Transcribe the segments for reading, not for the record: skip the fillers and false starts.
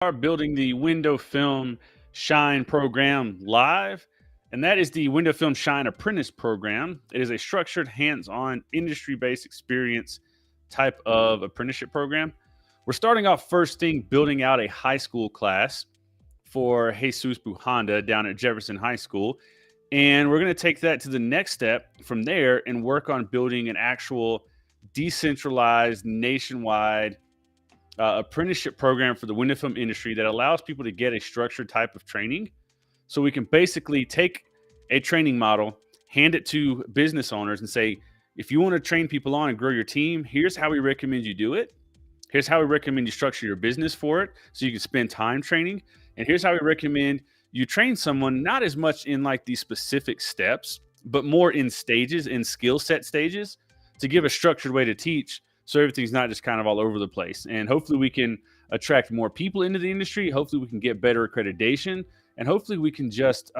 are building the Window Film Shine program live, and that is the Window Film Shine Apprentice program. It is a structured, hands on, industry based experience type of apprenticeship program. We're starting off first thing building out a high school class for Jesus Bujanda down at Jefferson High School. And we're going to take that to the next step from there and work on building an actual decentralized, nationwide apprenticeship program for the window film industry that allows people to get a structured type of training. So we can basically take a training model, hand it to business owners, and say, if you want to train people on and grow your team, here's how we recommend you do it. Here's how we recommend you structure your business for it so you can spend time training. And here's how we recommend you train someone not as much in like these specific steps, but more in stages, in skill set stages, to give a structured way to teach so everything's not just kind of all over the place. And hopefully we can attract more people into the industry. Hopefully we can get better accreditation. And hopefully we can just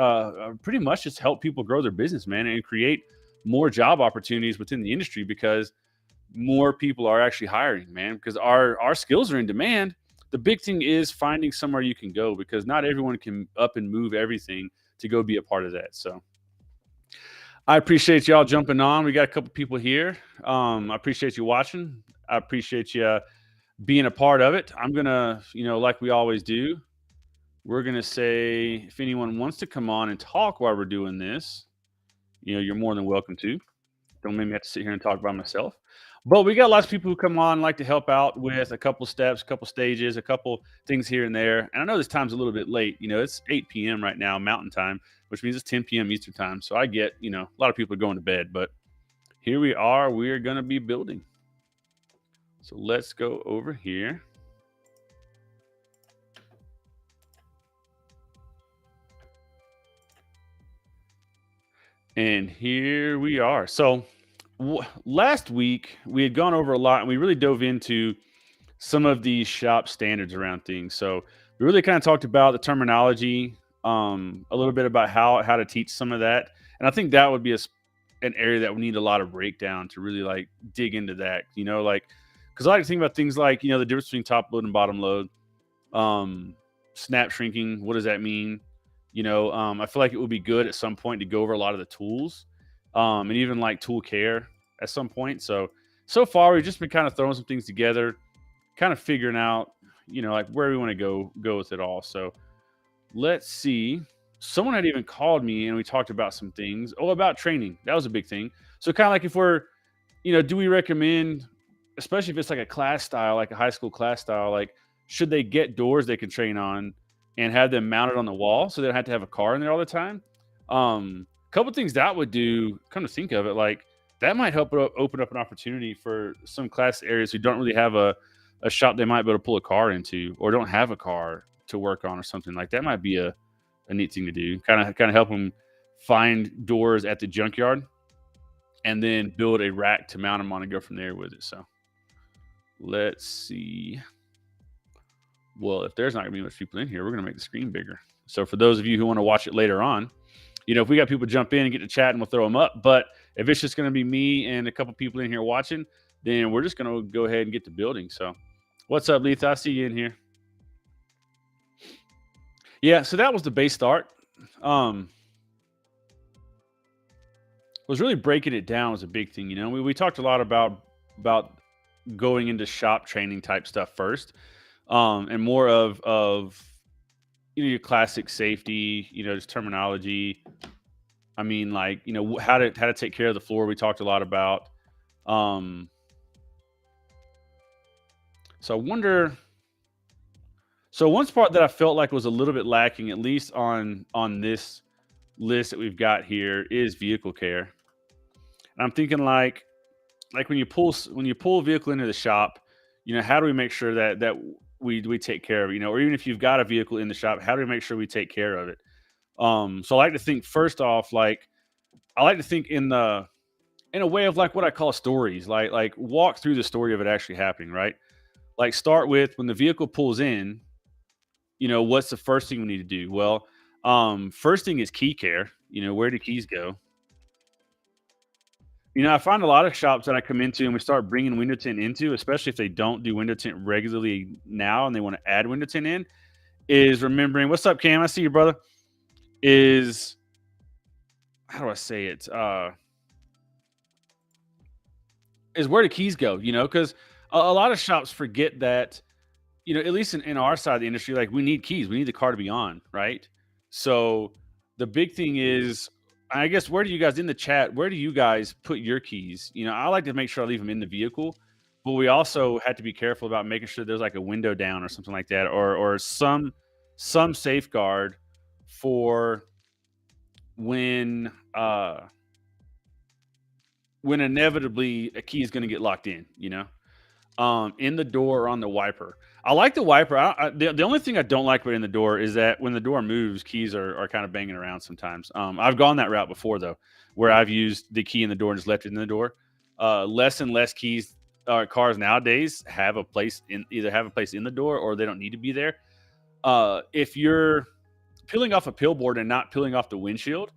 pretty much just help people grow their business, man, and create more job opportunities within the industry because more people are actually hiring, man, because our skills are in demand. The big thing is finding somewhere you can go because not everyone can up and move everything to go be a part of that. So I appreciate y'all jumping on. We got a couple people here. I appreciate you watching. I appreciate you being a part of it. I'm going to, like we always do, we're going to say if anyone wants to come on and talk while we're doing this, you're more than welcome to. Don't make me have to sit here and talk by myself. But we got lots of people who come on like to help out with a couple steps, a couple stages, a couple things here and there. And I know this time's a little bit late. It's 8 p.m. right now, Mountain Time, which means it's 10 p.m. Eastern Time. So I get, a lot of people are going to bed. But here we are. We are going to be building. So let's go over here. And here we are. So last week we had gone over a lot and we really dove into some of the shop standards around things. So we really kind of talked about the terminology, a little bit about how to teach some of that. And I think that would be an area that we need a lot of breakdown to really like dig into that, because I like to think about things like, the difference between top load and bottom load, snap shrinking. What does that mean? I feel like it would be good at some point to go over a lot of the tools, and even like tool care at some point. So far we've just been kind of throwing some things together, kind of figuring out, like where we want to go with it all. So let's see. Someone had even called me and we talked about some things. Oh, about training. That was a big thing. So kind of like if we're, do we recommend, especially if it's like a class style, like a high school class style, like should they get doors they can train on and have them mounted on the wall so they don't have to have a car in there all the time? Couple things that would do, come to think of it, like that might help open up an opportunity for some class areas who don't really have a shop they might be able to pull a car into or don't have a car to work on or something. Like that might be a neat thing to do. Kind of help them find doors at the junkyard and then build a rack to mount them on and go from there with it. So let's see. Well, if there's not going to be much people in here, we're going to make the screen bigger. So for those of you who want to watch it later on, if we got people jump in and get to chat, and we'll throw them up. But if it's just going to be me and a couple people in here watching, then we're just going to go ahead and get to building. So what's up, Letha? I see you in here. Yeah, so that was the base start. Was really breaking it down was a big thing. We talked a lot about going into shop training type stuff first. And more of your classic safety, just terminology. I mean, like, how to take care of the floor. We talked a lot about. So I wonder. So one part that I felt like was a little bit lacking, at least on this list that we've got here, is vehicle care. And I'm thinking like when you pull a vehicle into the shop, how do we make sure that we take care of it, or even if you've got a vehicle in the shop, how do we make sure we take care of it? So I like to think first off, like I like to think in a way of like what I call stories, like walk through the story of it actually happening, right? Like start with when the vehicle pulls in, what's the first thing we need to do? Well, first thing is key care. Where do keys go? I find a lot of shops that I come into and we start bringing window tint into, especially if they don't do window tint regularly now and they want to add window tint in. is remembering. What's up, Cam? I see you, brother. Is how do I say it? Is where the keys go? Because a lot of shops forget that. At least in our side of the industry, like we need keys. We need the car to be on, right? So the big thing is, I guess, where do you guys in the chat? Where do you guys put your keys? I like to make sure I leave them in the vehicle, but we also had to be careful about making sure there's like a window down or something like that, or some safeguard for when when inevitably a key is going to get locked in the door or on the wiper. I like the wiper. The only thing I don't like about in the door is that when the door moves, keys are kind of banging around sometimes. I've gone that route before though, where I've used the key in the door and just left it in the door. Less and less keys cars nowadays have a place in the door or they don't need to be there. If you're peeling off a pill board and not peeling off the windshield,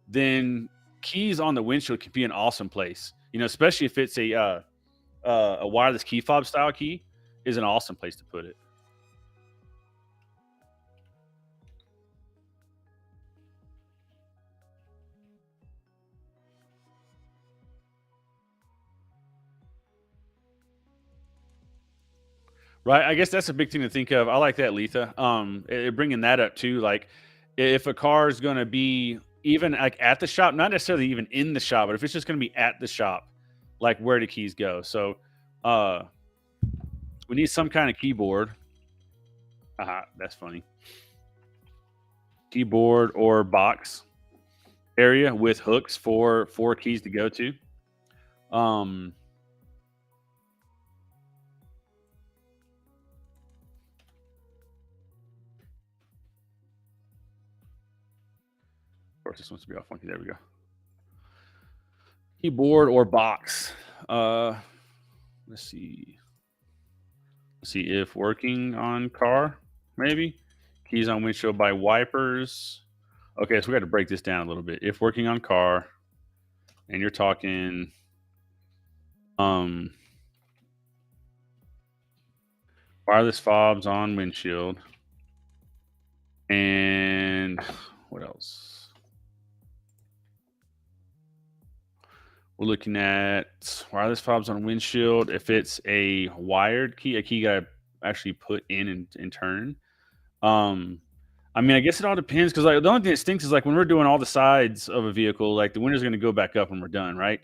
then keys on the windshield can be an awesome place. Especially if it's a wireless key fob style key is an awesome place to put it. Right. I guess that's a big thing to think of. I like that, Letha. Bringing that up too. Like, if a car is going to be even like at the shop, not necessarily even in the shop, but if it's just going to be at the shop, like where the keys go. So, we need some kind of keyboard. That's funny. Keyboard or box area with hooks for keys to go to. Um, of course, this wants to be all funky. There we go. Keyboard or box. Let's see. Let's see if working on car, maybe. Keys on windshield by wipers. Okay, so we got to break this down a little bit. If working on car, and you're talking wireless fobs on windshield. And what else? We're looking at wireless fobs on windshield. If it's a wired key, a key you gotta actually put in and turn. I mean, I guess it all depends because like the only thing that stinks is like when we're doing all the sides of a vehicle, like the window's going to go back up when we're done, right?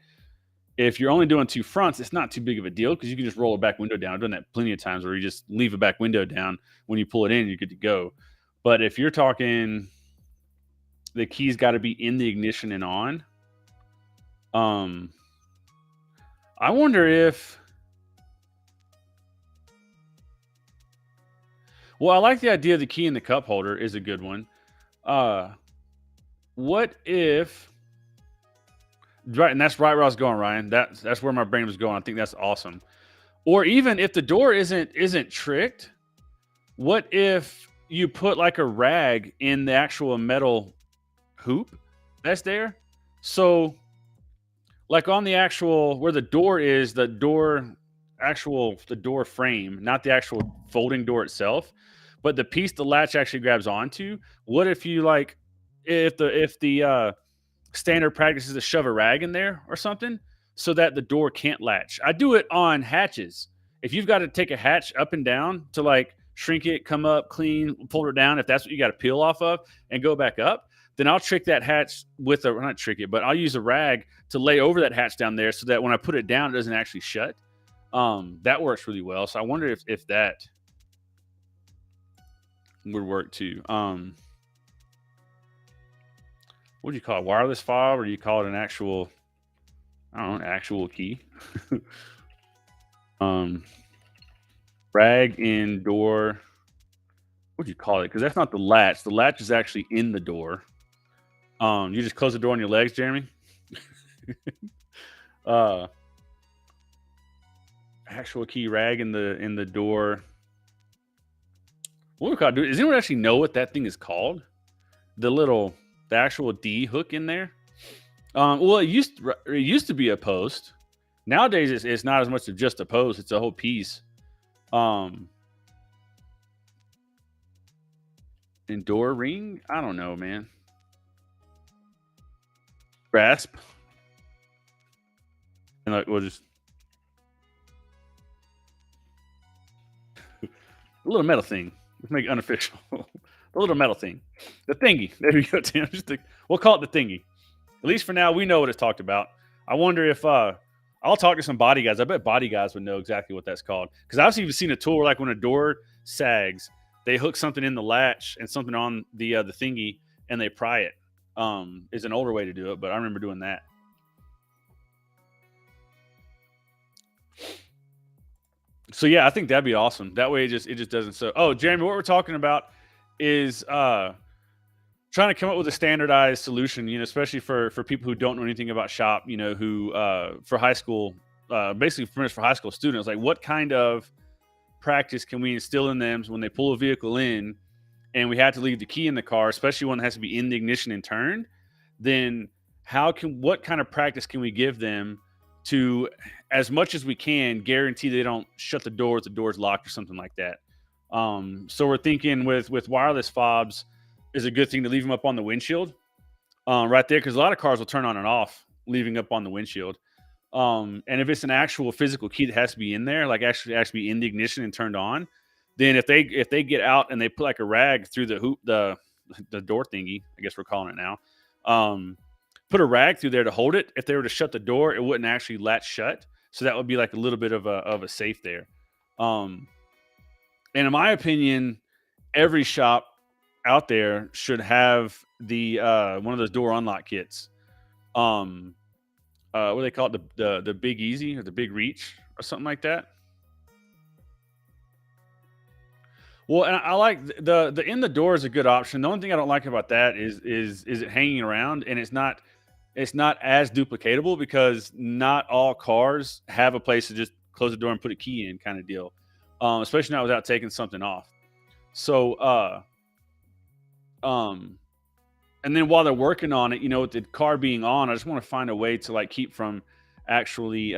If you're only doing two fronts, it's not too big of a deal because you can just roll a back window down. I've done that plenty of times where you just leave a back window down. When you pull it in, you're good to go. But if you're talking, the key's got to be in the ignition and on. I wonder if. Well, I like the idea of the key in the cup holder is a good one. What if? Right, and that's right where I was going, Ryan. That's where my brain was going. I think that's awesome. Or even if the door isn't tricked, what if you put like a rag in the actual metal hoop that's there? So, like on the actual where the door is, the door frame, not the actual folding door itself, but the piece the latch actually grabs onto. What if you like if the standard practice is to shove a rag in there or something so that the door can't latch? I do it on hatches. If you've got to take a hatch up and down to like shrink it, come up, clean, fold it down, if that's what you got to peel off of and go back up, then I'll trick that hatch with a, not trick it, but I'll use a rag to lay over that hatch down there so that when I put it down, it doesn't actually shut. That works really well. So I wonder if that would work too. What do you call it? Wireless fob, or do you call it an actual, I don't know, actual key? Rag in door. What do you call it? Because that's not the latch. The latch is actually in the door. You just close the door on your legs, Jeremy. Actual key rag in the door. What do we call it? Does anyone actually know what that thing is called? The actual D hook in there. Well, it used to be a post. Nowadays, it's not as much of just a post; it's a whole piece. And door ring? I don't know, man. Grasp, and like we'll just a little metal thing. Let's make it unofficial. A little metal thing. The thingy. There we go, Tim. We'll call it the thingy. At least for now, we know what it's talked about. I wonder if I'll talk to some body guys. I bet body guys would know exactly what that's called. Because I've even seen a tool where, like, when a door sags, they hook something in the latch and something on the thingy, and they pry it. Is an older way to do it, but I remember doing that. So yeah, I think that'd be awesome. That way, it just doesn't. So, oh, Jeremy, what we're talking about is trying to come up with a standardized solution. Especially for people who don't know anything about shop. Who for high school, basically pretty much for high school students, like what kind of practice can we instill in them when they pull a vehicle in, and we have to leave the key in the car, especially one that has to be in the ignition and turned. Then what kind of practice can we give them to, as much as we can, guarantee they don't shut the door if the door's locked or something like that. So we're thinking with wireless fobs is a good thing to leave them up on the windshield, right there, because a lot of cars will turn on and off leaving up on the windshield. And if it's an actual physical key that has to be in there, like actually be in the ignition and turned on, then if they get out and they put like a rag through the hoop, the door thingy, I guess we're calling it now, put a rag through there to hold it. If they were to shut the door, it wouldn't actually latch shut. So that would be like a little bit of a safe there. Um, and in my opinion, every shop out there should have the one of those door unlock kits. Um, what do they call it? The Big Easy or the Big Reach or something like that. Well, and I like the in the door is a good option. The only thing I don't like about that is it hanging around, and it's not as duplicatable because not all cars have a place to just close the door and put a key in, kind of deal. Especially not without taking something off. So um and then while they're working on it, with the car being on, I just want to find a way to like keep from actually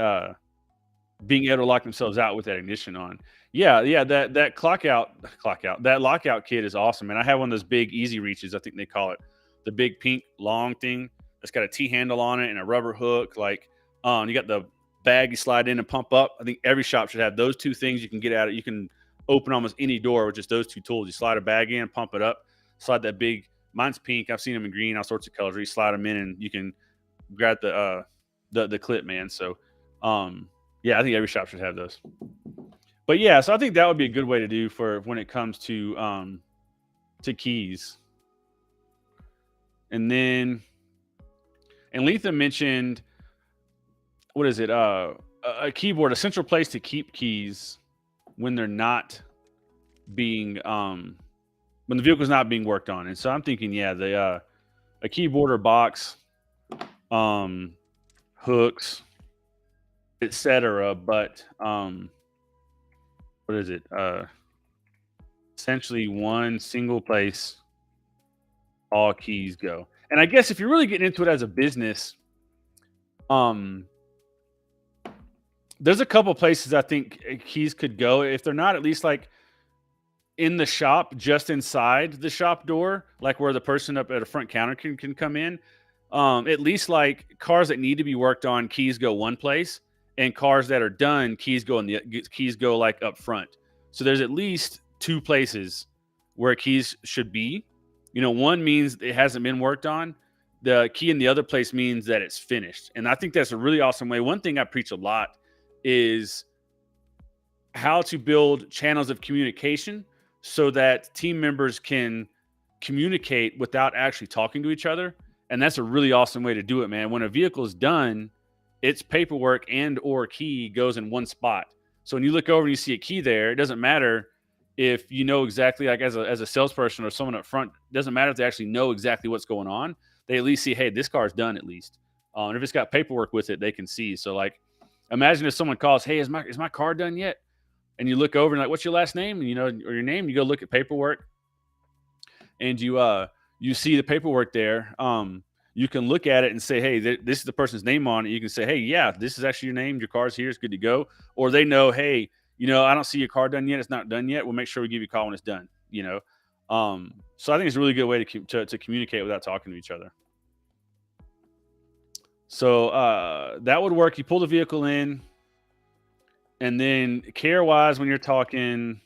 being able to lock themselves out with that ignition on. Yeah, yeah, that clock out, that lockout kit is awesome. And I have one of those big easy reaches, I think they call it, the big pink long thing that's got a T handle on it and a rubber hook. Like, you got the bag you slide in and pump up. I think every shop should have those two things. You can get at it. You can open almost any door with just those two tools. You slide a bag in, pump it up, slide that big. Mine's pink. I've seen them in green, all sorts of colors. Where you slide them in and you can grab the clip, man. So, yeah, I think every shop should have those. But yeah, so I think that would be a good way to do for when it comes to keys. And then, and Letha mentioned, what is it? A keyboard, a central place to keep keys when they're not being when the vehicle's not being worked on. And so I'm thinking, yeah, a keyboard or box, hooks, etc. But what is it? Essentially one single place all keys go. And I guess if you're really getting into it as a business, um, there's a couple places I think keys could go if they're not at least like in the shop, just inside the shop door, like where the person up at a front counter can come in. At least like cars that need to be worked on, keys go one place, and cars that are done, keys go like up front. So there's at least two places where keys should be. One means it hasn't been worked on. The key in the other place means that it's finished. And I think that's a really awesome way. One thing I preach a lot is how to build channels of communication so that team members can communicate without actually talking to each other. And that's a really awesome way to do it, man. When a vehicle is done, its paperwork and or key goes in one spot. So when you look over and you see a key there, it doesn't matter if you know exactly, like as a salesperson or someone up front, it doesn't matter if they actually know exactly what's going on. They at least see, hey, this car's done at least. And if it's got paperwork with it, they can see. So like, imagine if someone calls, hey, is my car done yet? And you look over and like, what's your last name? And or your name, you go look at paperwork and you see the paperwork there. You can look at it and say, hey, this is the person's name on it. You can say, hey, yeah, this is actually your name. Your car's here. It's good to go. Or they know, hey, I don't see your car done yet. It's not done yet. We'll make sure we give you a call when it's done, So I think it's a really good way to communicate without talking to each other. So that would work. You pull the vehicle in, and then care wise, when you're talking,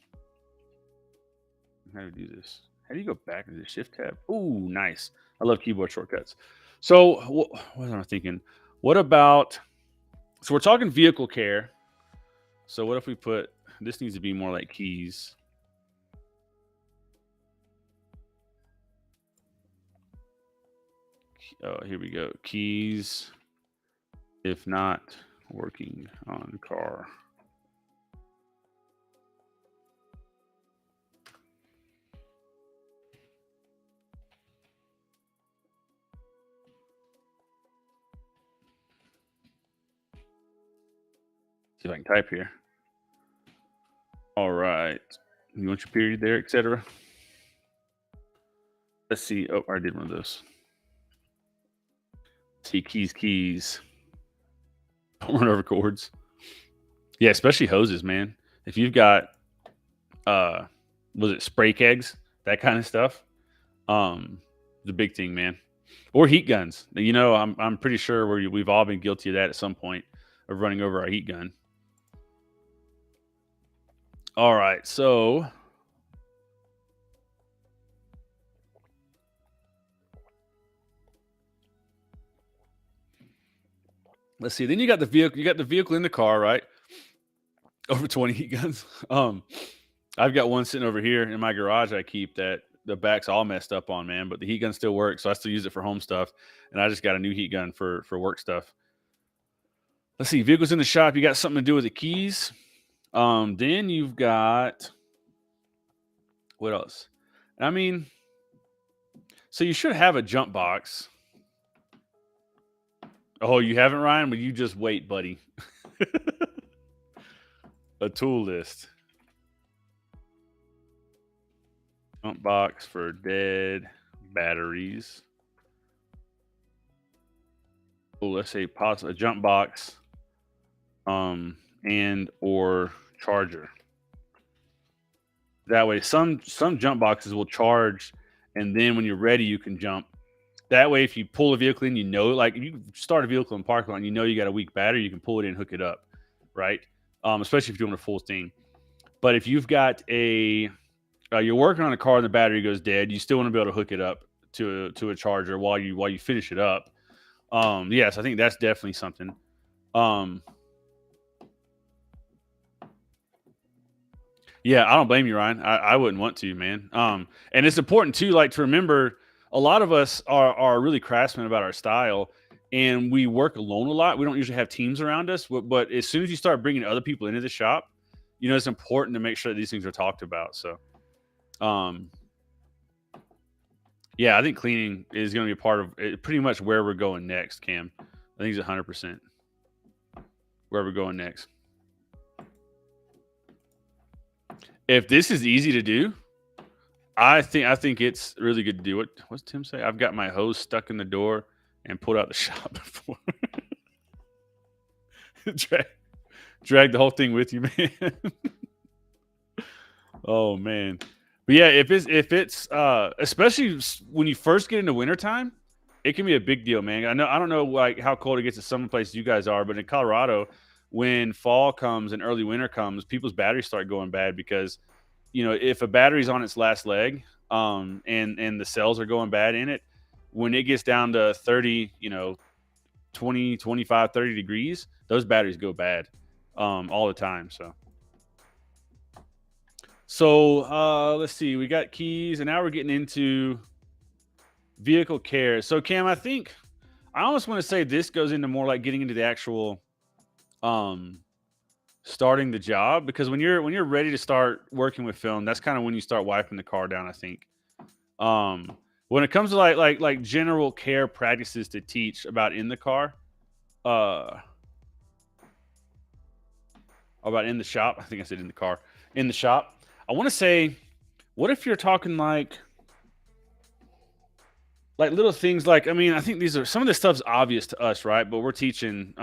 how do you do this? How do you go back into the shift tab? Ooh, nice. I love keyboard shortcuts. So what am I thinking? What about? So we're talking vehicle care. So what if we put this needs to be more like keys? Oh, here we go. Keys, if not working on car. See if I can type here. All right. You want your period there, etc. Let's see. Oh, I did one of those. See, keys. Don't run over cords. Yeah, especially hoses, man. If you've got was it spray kegs, that kind of stuff, the big thing, man. Or heat guns. You know, I'm pretty sure we've all been guilty of that at some point, of running over our heat gun. All right, so let's see. Then you got the vehicle. You got the vehicle in the car, right? Over 20 heat guns. I've got one sitting over here in my garage. I keep that the back's all messed up on, man. But the heat gun still works, so I still use it for home stuff. And I just got a new heat gun for work stuff. Let's see. Vehicles in the shop. You got something to do with the keys. Then you've got what else? I mean, so you should have a jump box. Oh, you haven't, Ryan? Well, you just wait, buddy. A tool list. Jump box for dead batteries. Oh, let's say a jump box, and or charger. That way, some jump boxes will charge, and then when you're ready, you can jump. That way, if you pull a vehicle in, you know, like if you start a vehicle in parking lot, and you know you got a weak battery, you can pull it in, hook it up, right? Especially if you're doing a full thing. But if you've got you're working on a car and the battery goes dead, you still want to be able to hook it up to a charger while you finish it up. Yes, I think that's definitely something. Yeah, I don't blame you, Ryan. I wouldn't want to, man. And it's important too, like to remember a lot of us are really craftsmen about our style, and we work alone a lot. We don't usually have teams around us, but as soon as you start bringing other people into the shop, you know, it's important to make sure that these things are talked about. So, yeah, I think cleaning is going to be a part of pretty much where we're going next, Cam. I think it's 100% where we're going next. If this is easy to do, I think it's really good to do. What's Tim say? I've got my hose stuck in the door and pulled out the shop before. drag the whole thing with you, man. Oh man. But yeah, if it's especially when you first get into wintertime, it can be a big deal, man. I don't know like how cold it gets in some places you guys are, but in Colorado, when fall comes and early winter comes, people's batteries start going bad because, you know, if a battery's on its last leg, and the cells are going bad in it, when it gets down to 30, you know, 20, 25, 30 degrees, those batteries go bad all the time. So let's see. We got keys, and now we're getting into vehicle care. So Cam, I think I almost want to say this goes into more like getting into the actual starting the job, because when you're ready to start working with film, that's kind of when you start wiping the car down, I think. When it comes to like general care practices to teach about in the car, about in the shop. I think I said in the car. In the shop. I want to say, what if you're talking like little things like, I mean, I think these are some of this stuff's obvious to us, right? But we're teaching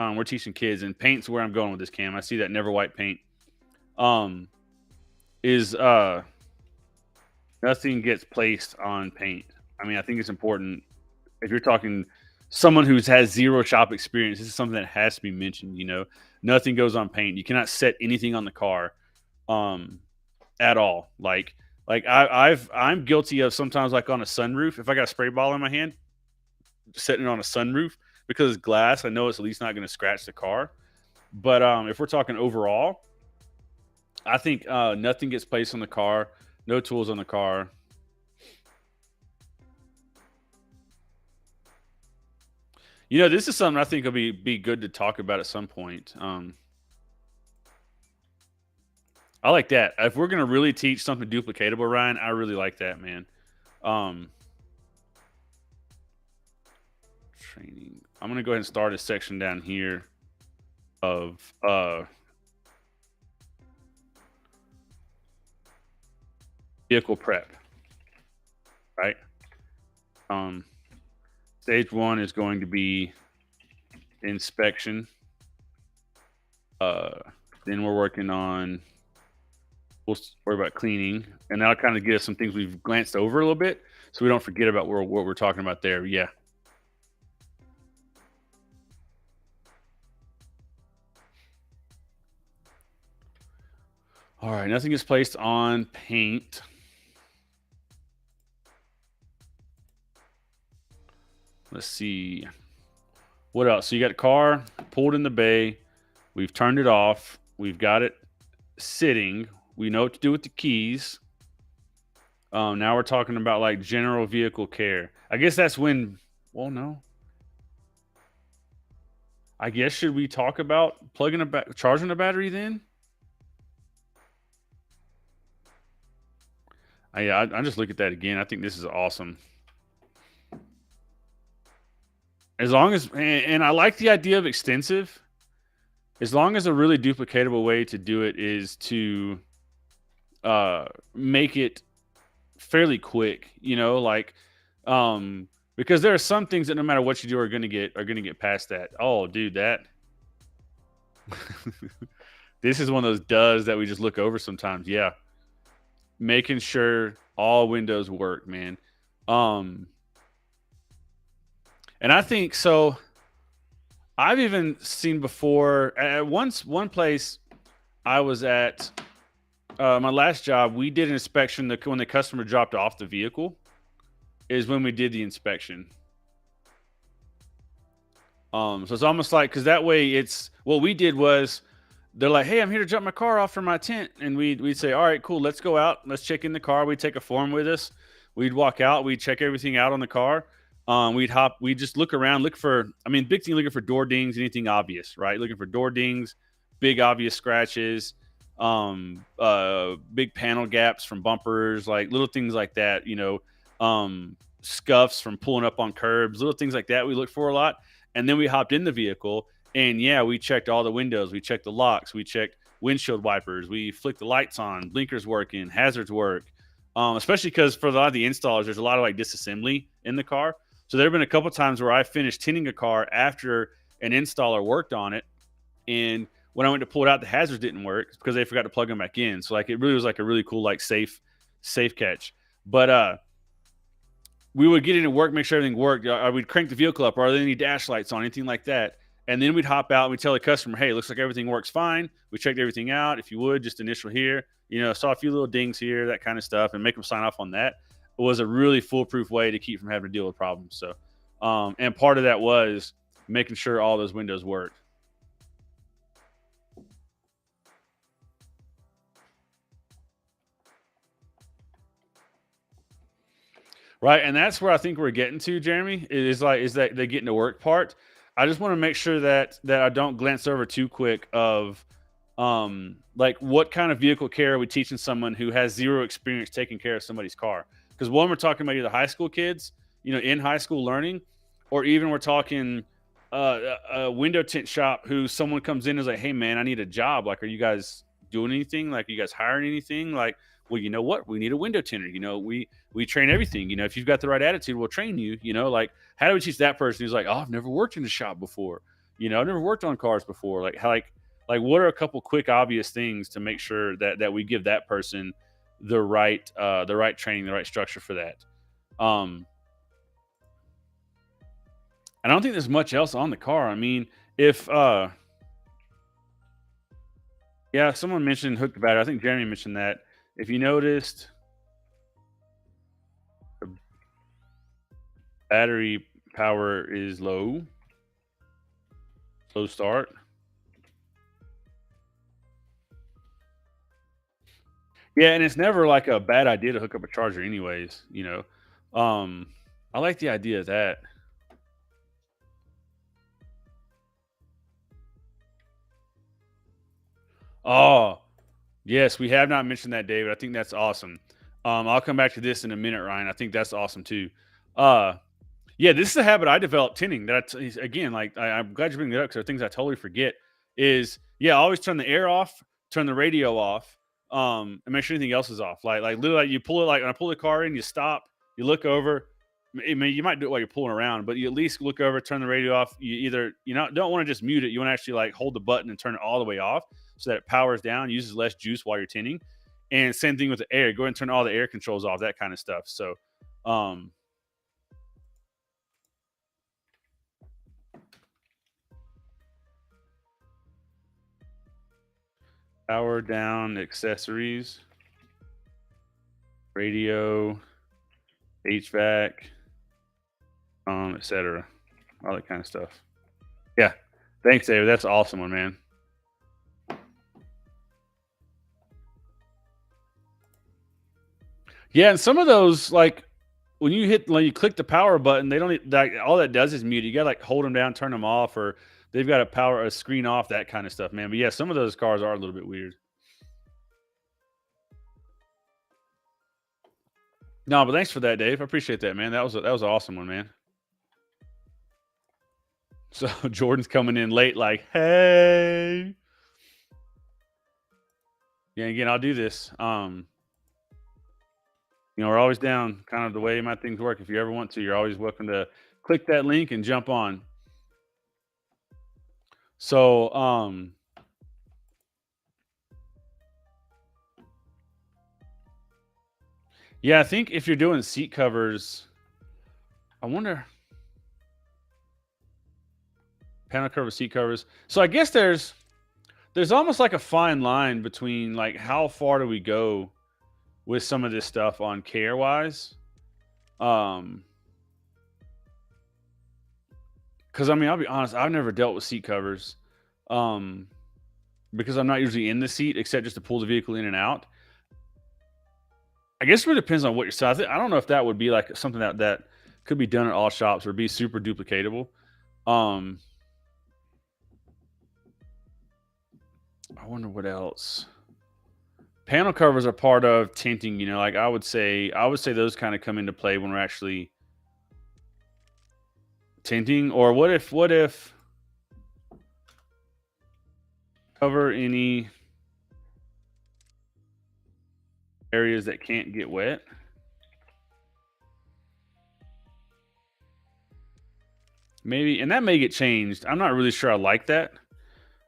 kids, and paint's where I'm going with this, Cam. I see that never wipe paint. Is Nothing gets placed on paint. I mean, I think it's important if you're talking someone who's has zero shop experience. This is something that has to be mentioned. Nothing goes on paint. You cannot set anything on the car, um, at all. I'm guilty of sometimes like on a sunroof. If I got a spray ball in my hand, setting it on a sunroof because it's glass. I know it's at least not going to scratch the car. But if we're talking overall, I think nothing gets placed on the car. No tools on the car. This is something I think will be good to talk about at some point. I like that. If we're gonna really teach something duplicatable, Ryan, I really like that, man. Um, Training. I'm gonna go ahead and start a section down here of vehicle prep, right? Um, Stage one is going to be inspection. Uh, then we're working on. Worry about cleaning, and that'll kind of get us some things we've glanced over a little bit, so we don't forget about what we're talking about there. Yeah. All right. Nothing is placed on paint. Let's see. What else? So you got a car pulled in the bay. We've turned it off. We've got it sitting. We know what to do with the keys. Now we're talking about like general vehicle care. I guess that's when. Well, no. I guess should we talk about charging a battery then? I just look at that again. I think this is awesome. As long as, and I like the idea of extensive. As long as a really duplicatable way to do it is to make it fairly quick. Because there are some things that no matter what you do are gonna get past that. Oh, dude, that this is one of those does that we just look over sometimes. Yeah, making sure all windows work, man. And I think so. I've even seen before at one place I was at, my last job. We did an inspection when the customer dropped off the vehicle. Is when we did the inspection. So it's almost like because that way it's what we did was they're like, "Hey, I'm here to drop my car off from my tent," and we'd say, "All right, cool, let's go out, let's check in the car." We'd take a form with us. We'd walk out, we'd check everything out on the car. We'd just look around, look for. I mean, big thing, looking for door dings, anything obvious, right? Looking for door dings, big obvious scratches, big panel gaps from bumpers, like little things like that. Scuffs from pulling up on curbs, little things like that we look for a lot. And then we hopped in the vehicle and yeah, we checked all the windows, we checked the locks, we checked windshield wipers, we flicked the lights on, blinkers working, hazards work. Especially because for a lot of the installers, there's a lot of like disassembly in the car. So there have been a couple times where I finished tinting a car after an installer worked on it. And when I went to pull it out, the hazards didn't work because they forgot to plug them back in. So like it really was like a really cool, like safe catch. But we would get into work, make sure everything worked. We'd crank the vehicle up. Are there any dash lights on, anything like that? And then we'd hop out and we'd tell the customer, hey, looks like everything works fine. We checked everything out. If you would, just initial here. Saw a few little dings here, that kind of stuff, and make them sign off on that. It was a really foolproof way to keep from having to deal with problems. So, and part of that was making sure all those windows worked. Right, and that's where I think we're getting to, Jeremy. Is that the getting to work part. I just want to make sure that I don't glance over too quick of like what kind of vehicle care are we teaching someone who has zero experience taking care of somebody's car? Because one, we're talking about either high school kids, in high school learning, or even we're talking a window tint shop who someone comes in and is like, hey man, I need a job. Like, are you guys doing anything? Like, are you guys hiring anything? Like, well, you know what? We need a window tinter. We train everything. If you've got the right attitude, we'll train you. Like, how do we teach that person who's like, oh, I've never worked in a shop before. I've never worked on cars before. Like what are a couple quick obvious things to make sure that we give that person the right training, the right structure for that. Um, I don't think there's much else on the car. I mean, if yeah, someone mentioned hooked battery. I think Jeremy mentioned that. If you noticed, the battery power is low, slow start. Yeah, and it's never like a bad idea to hook up a charger, anyways. I like the idea of that. Oh, yes, we have not mentioned that, David. I think that's awesome. I'll come back to this in a minute, Ryan. I think that's awesome too. Uh, Yeah, this is a habit I developed tinning that again, like I'm glad you bring that up because things I totally forget is yeah, I always turn the air off, turn the radio off, and make sure anything else is off. Like literally, like, you pull it like when I pull the car in, you stop, you look over. I mean, you might do it while you're pulling around, but you at least look over, turn the radio off. You either don't want to just mute it, you want to actually like hold the button and turn it all the way off so that it powers down, uses less juice while you're tinning. And same thing with the air. Go ahead and turn all the air controls off, that kind of stuff. So um power down accessories, radio, HVAC, etc. All that kind of stuff. Yeah. Thanks, David. That's an awesome one, man. Yeah, and some of those, like when you click the power button, they don't like all that does is mute. You gotta like hold them down, turn them off, or they've got a screen off, that kind of stuff, man. But yeah, some of those cars are a little bit weird. No, but thanks for that, Dave. I appreciate that, man. That was an awesome one, man. So Jordan's coming in late, like, hey. Yeah, again, I'll do this. We're always down, kind of the way my things work. If you ever want to, you're always welcome to click that link and jump on. So, yeah, I think if you're doing seat covers, I wonder panel cover seat covers. So I guess there's almost like a fine line between like how far do we go with some of this stuff on care wise. Um, because I mean, I'll be honest, I've never dealt with seat covers. Um, because I'm not usually in the seat except just to pull the vehicle in and out. I guess it really depends on what you're selling. I don't know if that would be like something that could be done at all shops or be super duplicatable. Um, I wonder what else. Panel covers are part of tinting. Like I would say those kind of come into play when we're actually tinting. Or what if cover any areas that can't get wet? Maybe, and that may get changed. I'm not really sure I like that.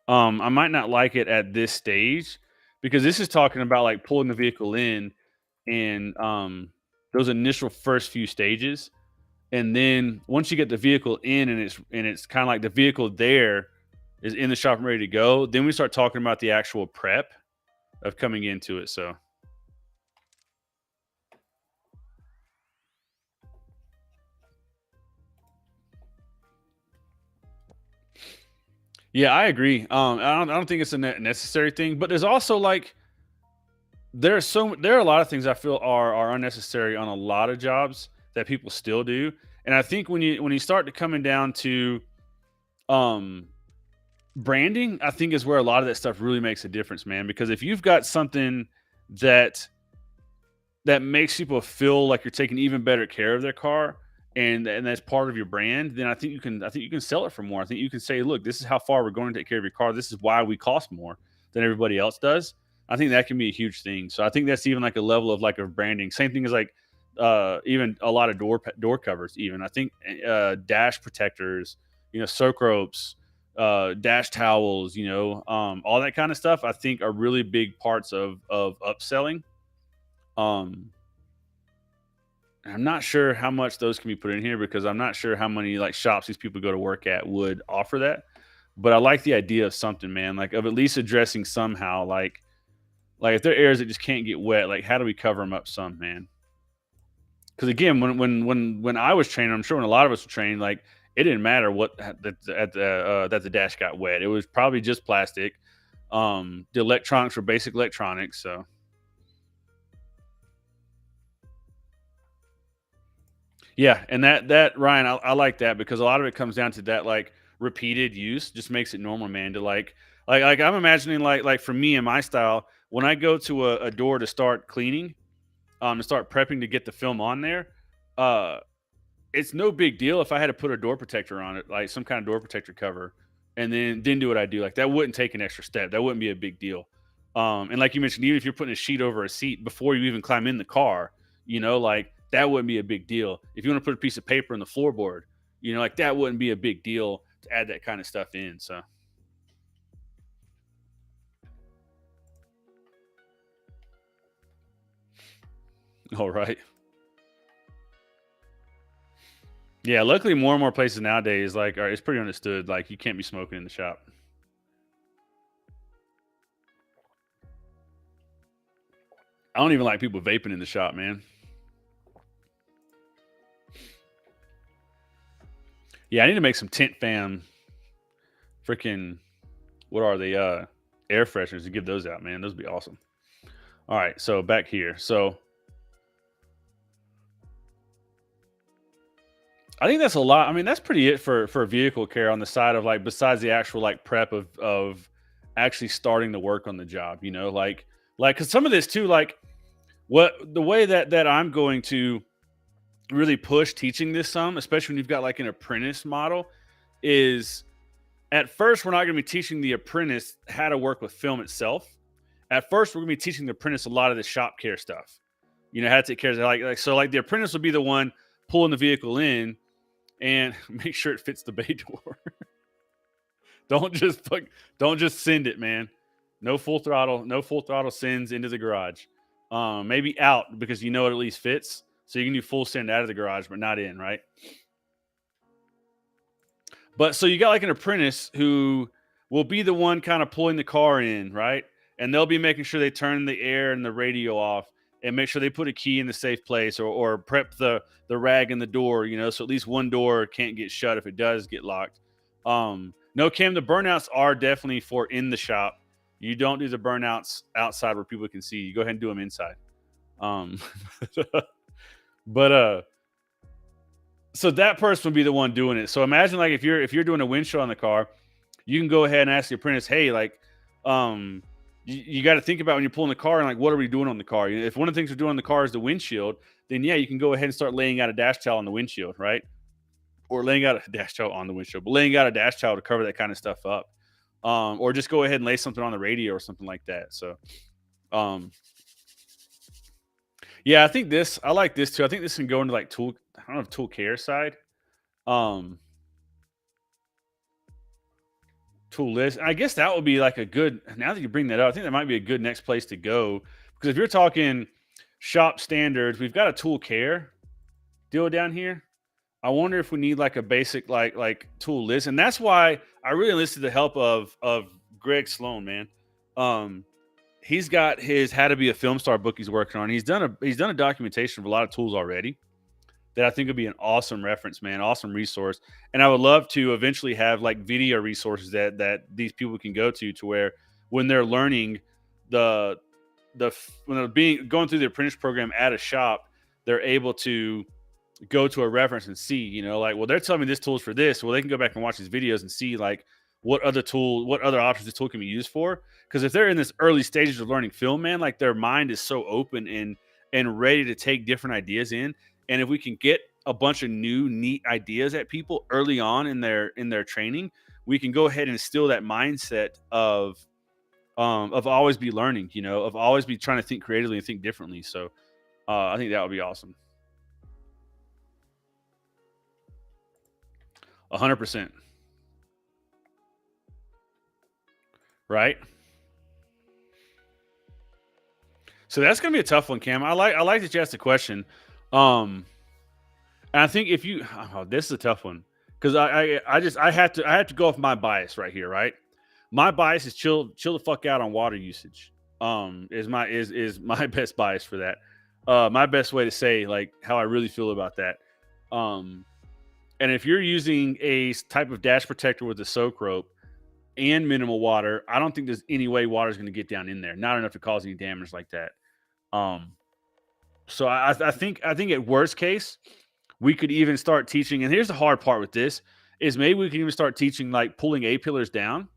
I might not like it at this stage because this is talking about like pulling the vehicle in and those initial first few stages. And then once you get the vehicle in and it's kind of like the vehicle there is in the shop and ready to go, then we start talking about the actual prep of coming into it. So yeah, I agree. I don't think it's a necessary thing, but there's also like there are a lot of things I feel are unnecessary on a lot of jobs that people still do. And I think when you start to coming down to um branding, I think is where a lot of that stuff really makes a difference, man. Because if you've got something that that makes people feel like you're taking even better care of their car and that's part of your brand, then I think you can sell it for more. I think you can say, look, this is how far we're going to take care of your car. This is why we cost more than everybody else does. I think that can be a huge thing. So I think that's even like a level of like of branding. Same thing as like even a lot of door covers. Even I think dash protectors, soak ropes, dash towels, all that kind of stuff. I think are really big parts of upselling Um, I'm not sure how much those can be put in here because I'm not sure how many like shops these people go to work at would offer that. But I like the idea of something, man, like of at least addressing somehow, like if there are areas that just can't get wet, like how do we cover them up some, man? Because again, when I was training, I'm sure when a lot of us were trained, like it didn't matter what that the dash got wet. It was probably just plastic. The electronics were basic electronics, so yeah, and that Ryan, I like that because a lot of it comes down to that like repeated use just makes it normal, man. To like I'm imagining like for me and my style, when I go to a door to start cleaning, to start prepping to get the film on there, uh, it's no big deal if I had to put a door protector on it, like some kind of door protector cover, and then do what I do. Like that wouldn't take an extra step. That wouldn't be a big deal. And like you mentioned, even if you're putting a sheet over a seat before you even climb in the car, like that wouldn't be a big deal. If you want to put a piece of paper in the floorboard, like that wouldn't be a big deal to add that kind of stuff in. So, all right. Yeah, luckily more and more places nowadays, like, it's pretty understood. Like, you can't be smoking in the shop. I don't even like people vaping in the shop, man. Yeah, I need to make some tent fam freaking what are they? Air fresheners to give those out, man. Those would be awesome. All right, so back here. So I think that's a lot. I mean, that's pretty it for vehicle care on the side of like besides the actual like prep of actually starting to work on the job. Like because some of this too, like what the way that I'm going to really push teaching this some, especially when you've got like an apprentice model, is at first we're not going to be teaching the apprentice how to work with film itself. At first, we're going to be teaching the apprentice a lot of the shop care stuff. How to take care of it. Like so, like the apprentice will be the one pulling the vehicle in and make sure it fits the bay door. Don't just send it, man. No full throttle sends into the garage. Maybe out because it at least fits. So you can do full send out of the garage, but not in, right? But so you got like an apprentice who will be the one kind of pulling the car in, right? And they'll be making sure they turn the air and the radio off and make sure they put a key in the safe place or prep the rag in the door, so at least one door can't get shut if it does get locked. No, Cam, the burnouts are definitely for in the shop. You don't do the burnouts outside where people can see. You go ahead and do them inside. Um, but so that person would be the one doing it. So imagine like if you're doing a windshield on the car, you can go ahead and ask the apprentice, hey, like, you got to think about when you're pulling the car and like, what are we doing on the car? If one of the things we're doing on the car is the windshield, then yeah, you can go ahead and start laying out a dash towel on the windshield, right? Or laying out a dash towel on the windshield, but laying out a dash towel to cover that kind of stuff up. Or just go ahead and lay something on the radio or something like that. So, um, yeah, I like this too. I think this can go into like tool, I don't know, tool care side. Um, Tool list. I guess that would be like a good. Now that you bring that up, I think that might be a good next place to go because if you're talking shop standards, we've got a tool care deal down here. I wonder if we need like a basic like tool list, and that's why I really enlisted the help of Greg Sloan, man. Um, he's got his How to Be a Film Star book he's working on. He's done a documentation of a lot of tools already that I think would be an awesome reference, man, awesome resource. And I would love to eventually have like video resources that these people can go to where when they're learning the when they're being going through the apprentice program at a shop, they're able to go to a reference and see, like, well, they're telling me this tool's for this. Well, they can go back and watch these videos and see like what other options this tool can be used for. Because if they're in this early stages of learning film, man, like their mind is so open and ready to take different ideas in. And if we can get a bunch of new neat ideas at people early on in their training, we can go ahead and instill that mindset of always be learning, of always be trying to think creatively and think differently. So I think that would be awesome. 100%. Right. So that's gonna be a tough one, Cam. I like that you asked the question. Um, and I think if you, oh, this is a tough one because I have to go off my bias right here, right? My bias is chill the fuck out on water usage. Is my best bias for that. My best way to say like how I really feel about that. Um, and if you're using type of dash protector with a soak rope and minimal water, I don't think there's any way water is going to get down in there. Not enough to cause any damage like that. Um, so I think at worst case, we could even start teaching. And here's the hard part with this is maybe we can even start teaching like pulling A pillars down.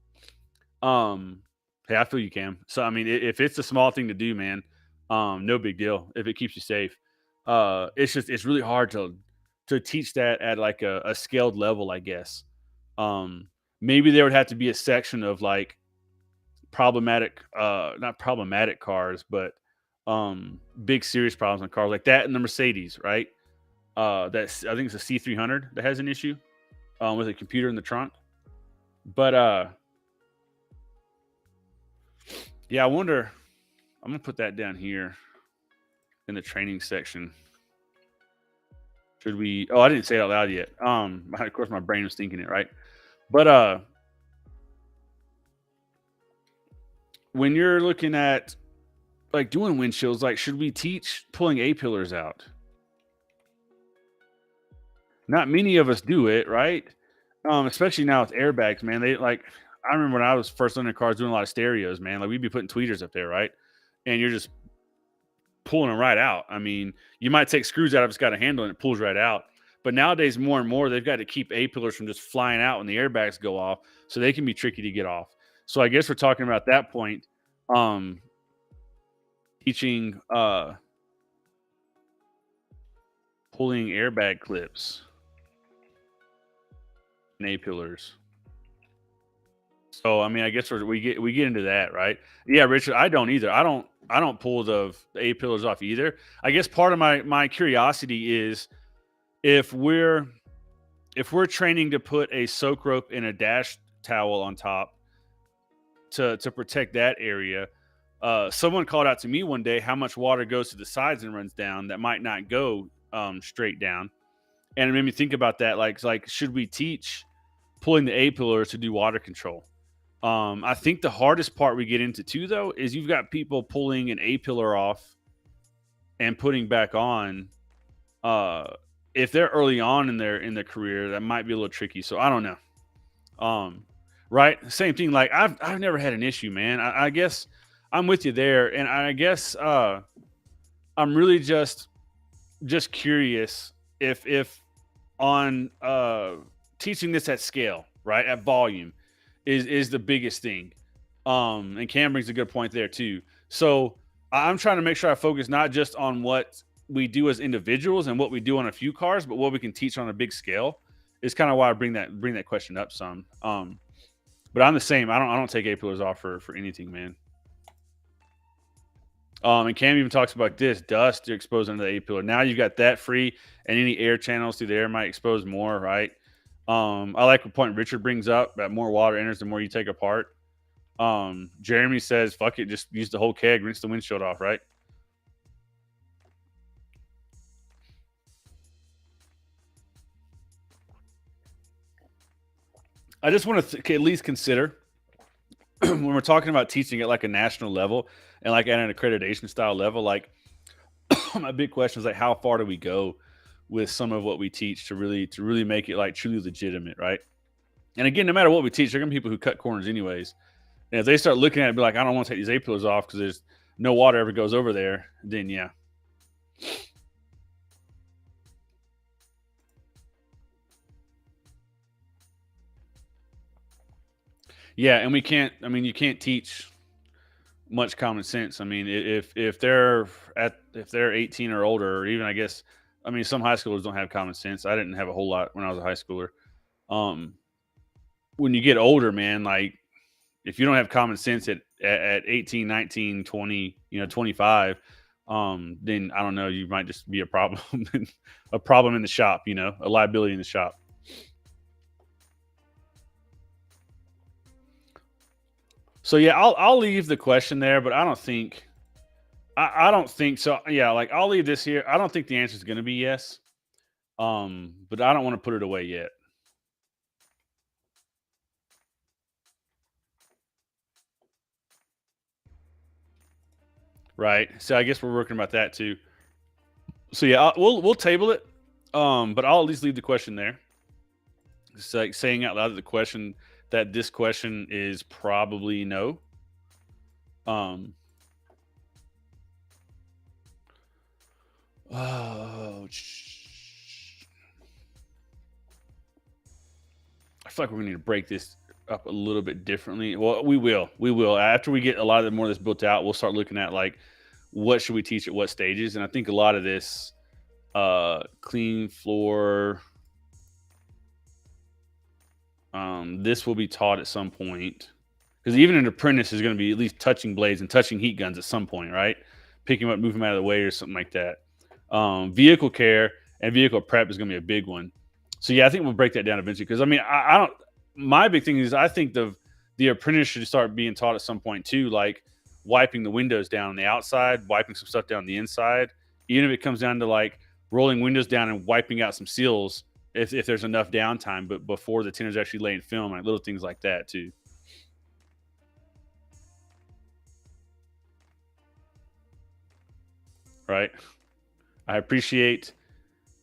Um, hey, I feel you, Cam. So I mean, if it's a small thing to do, man, no big deal. If it keeps you safe, it's really hard to teach that at like a scaled level, I guess. Maybe there would have to be a section of like problematic, not problematic cars, but big serious problems on cars like that in the Mercedes, right? That's I think it's a C300 that has an issue with a computer in the trunk. But yeah, I wonder. I'm gonna put that down here in the training section. Should we? Oh, I didn't say it out loud yet. Of course, my brain was thinking it, right? But when you're looking at like doing windshields, like should we teach pulling A pillars out? Not many of us do it, right? Especially now with airbags, man. They like I remember when I was first learning cars doing a lot of stereos, man. Like we'd be putting tweeters up there, right? And you're just pulling them right out. I mean, you might take screws out if it's got a handle and it pulls right out. But nowadays, more and more, they've got to keep A pillars from just flying out when the airbags go off, so they can be tricky to get off. So I guess we're talking about that point, um, teaching pulling airbag clips and A pillars. So I mean, I guess we get into that, right? Yeah, Richard, I don't either. I don't pull the A pillars off either. I guess part of my curiosity is if we're if we're training to put a soak rope and a dash towel on top to protect that area. Someone called out to me one day how much water goes to the sides and runs down that might not go straight down, and it made me think about that. Like should we teach pulling the A pillars to do water control? I think the hardest part we get into too, though, is you've got people pulling an A pillar off and putting back on. Uh, if they're early on in their career, that might be a little tricky. So I don't know. Um, right? Same thing. Like I've never had an issue, man. I guess I'm with you there, and I guess I'm really just curious if on teaching this at scale, right, at volume, is the biggest thing. And Cam brings a good point there too. So I'm trying to make sure I focus not just on what we do as individuals and what we do on a few cars, but what we can teach on a big scale. Is kind of why I bring that question up some. But I'm the same. I don't take A pillars off for anything, man. And Cam even talks about this dust you're exposed under the A pillar. Now you've got that free, and any air channels through the air might expose more, right? I like the point Richard brings up that more water enters the more you take apart. Jeremy says, "Fuck it, just use the whole keg, rinse the windshield off," right? I just want to at least consider when we're talking about teaching at like a national level and like at an accreditation style level, like my big question is like how far do we go with some of what we teach to really make it like truly legitimate, right? And again, no matter what we teach, there are gonna be people who cut corners anyways. And if they start looking at it and be like, I don't want to take these A pillars off because there's no water ever goes over there, then yeah. Yeah, and we can't I mean you can't teach much common sense. I mean, if they're 18 or older, or even I guess, I mean, some high schoolers don't have common sense. I didn't have a whole lot when I was a high schooler. Um, when you get older, man, like if you don't have common sense at 18, 19, 20, 25, then I don't know, you might just be a problem, a problem in the shop, a liability in the shop. So yeah, I'll leave the question there, but I don't think I don't think so. Yeah, like I'll leave this here. I don't think the answer is going to be yes. But I don't want to put it away yet. Right. So I guess we're working about that too. So yeah, we'll table it. But I'll at least leave the question there. It's like saying out loud that this question is probably no. Um. Oh, I feel like we're gonna need to break this up a little bit differently. Well, we will. We will. After we get a lot of the more of this built out, we'll start looking at like what should we teach at what stages. And I think a lot of this clean floor, this will be taught at some point. Because even an apprentice is going to be at least touching blades and touching heat guns at some point, right? Picking them up, moving them out of the way or something like that. Vehicle care and vehicle prep is going to be a big one. So yeah, I think we'll break that down eventually. Because I mean, I don't. My big thing is I think the apprentice should start being taught at some point too, like wiping the windows down on the outside, wiping some stuff down on the inside. Even if it comes down to like rolling windows down and wiping out some seals if there's enough downtime, but before the tinner's actually laying film, like little things like that too. Right. I appreciate.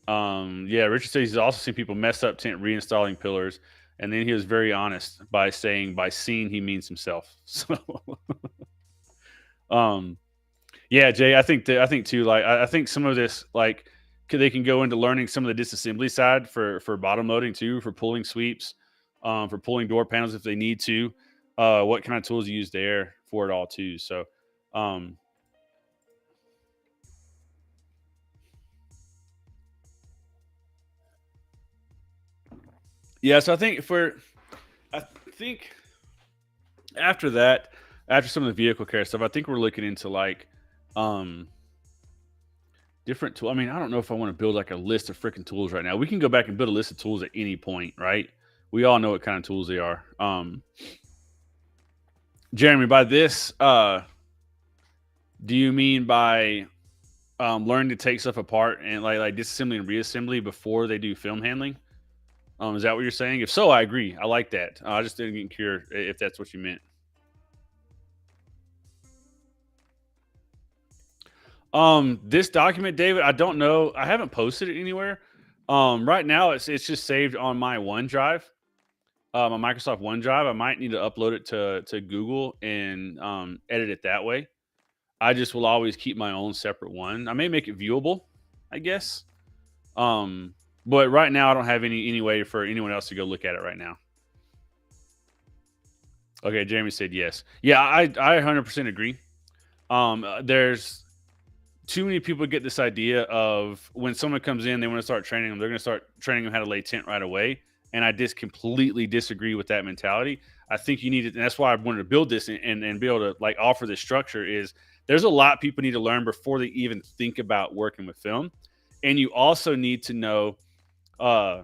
Yeah, Richard says he's also seen people mess up tent reinstalling pillars, and then he was very honest by saying by seeing he means himself. So, um, yeah, Jay, I think too. Like, I think some of this, like, they can go into learning some of the disassembly side for bottom loading too, for pulling sweeps, for pulling door panels if they need to. What kind of tools you use there for it all too. So, um, yeah. So I think after that, after some of the vehicle care stuff, I think we're looking into like um different tool. I mean, I don't know if I want to build like a list of freaking tools right now. We can go back and build a list of tools at any point, right? We all know what kind of tools they are. Jeremy, by this, do you mean by learning to take stuff apart and like disassembly and reassembly before they do film handling? Is that what you're saying? If so, I agree. I like that. I just didn't get clear if that's what you meant. This document, David, I don't know. I haven't posted it anywhere. Right now it's just saved on my OneDrive, my Microsoft OneDrive. I might need to upload it to Google and edit it that way. I just will always keep my own separate one. I may make it viewable, I guess. Um, but right now I don't have any way for anyone else to go look at it right now. Okay, Jeremy said yes. Yeah, I 100% agree. There's too many people get this idea of when someone comes in, they want to start training them, they're going to start training them how to lay tent right away. And I just completely disagree with that mentality. I think you need it, and that's why I wanted to build this and be able to like offer this structure. Is there's a lot people need to learn before they even think about working with film, and you also need to know uh,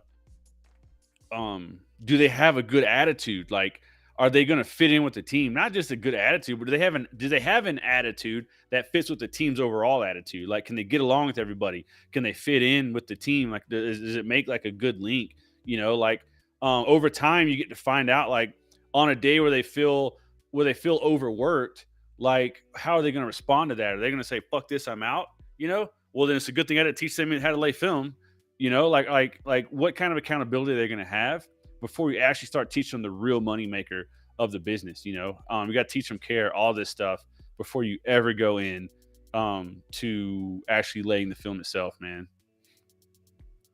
do they have a good attitude? Like, are they going to fit in with the team? Not just a good attitude, but do they have an attitude that fits with the team's overall attitude? Like, can they get along with everybody? Can they fit in with the team? Like, does it make like a good link? Like over time, you get to find out like on a day where they feel overworked, like how are they going to respond to that? Are they going to say "fuck this, I'm out"? Well then it's a good thing I had to teach them how to lay film. Like what kind of accountability they're going to have before you actually start teaching them the real moneymaker of the business. You got to teach them care, all this stuff before you ever go in to actually laying the film itself, man.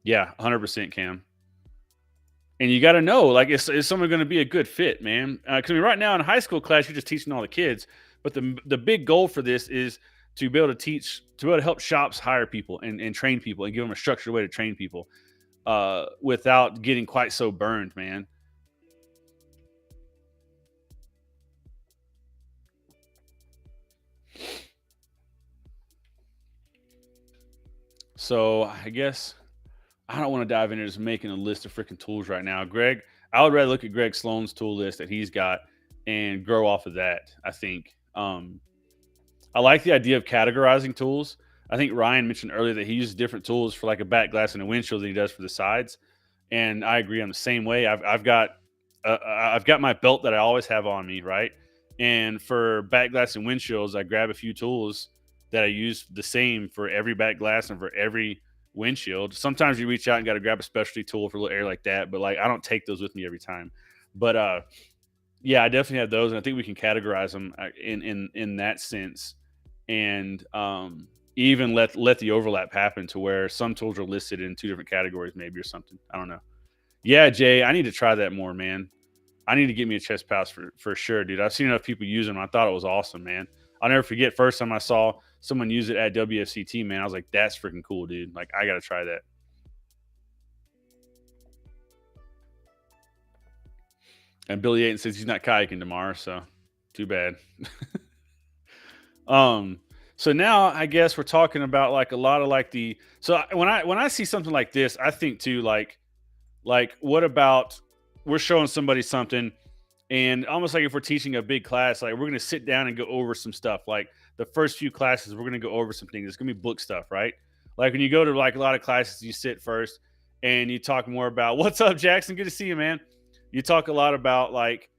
Yeah, 100% Cam. And you got to know, like, is someone going to be a good fit, man? Because I mean, right now in high school class, you're just teaching all the kids, but the big goal for this is to be able to to be able to help shops hire people and train people and give them a structured way to train people without getting quite so burned, man. So I guess I don't want to dive into just making a list of freaking tools right now. Greg, I would rather look at Greg Sloan's tool list that he's got and grow off of that. I think. I like the idea of categorizing tools. I think Ryan mentioned earlier that he uses different tools for like a back glass and a windshield than he does for the sides, and I agree. I'm the same way. I've got my belt that I always have on me, right? And for back glass and windshields, I grab a few tools that I use the same for every back glass and for every windshield. Sometimes you reach out and got to grab a specialty tool for a little area like that, but like I don't take those with me every time. But yeah, I definitely have those, and I think we can categorize them in that sense, and even let the overlap happen to where some tools are listed in two different categories, maybe or something. I don't know. Yeah, Jay, I need to try that more, man. I need to get me a chest pass for sure, dude. I've seen enough people use them. I thought it was awesome, man. I'll never forget first time I saw someone use it at WFCT, man. I was like, that's freaking cool, dude. Like, I gotta try that. And Billy Ayton says he's not kayaking tomorrow, so too bad. um, so now I guess we're talking about like a lot of like the when I see something like this, I think too like what about we're showing somebody something and almost like if we're teaching a big class, like we're gonna sit down and go over some stuff. Like the first few classes, we're gonna go over some things. It's gonna be book stuff, right? Like when you go to like a lot of classes, you sit first and you talk more about what's up, Jackson. Good to see you, man. You talk a lot about like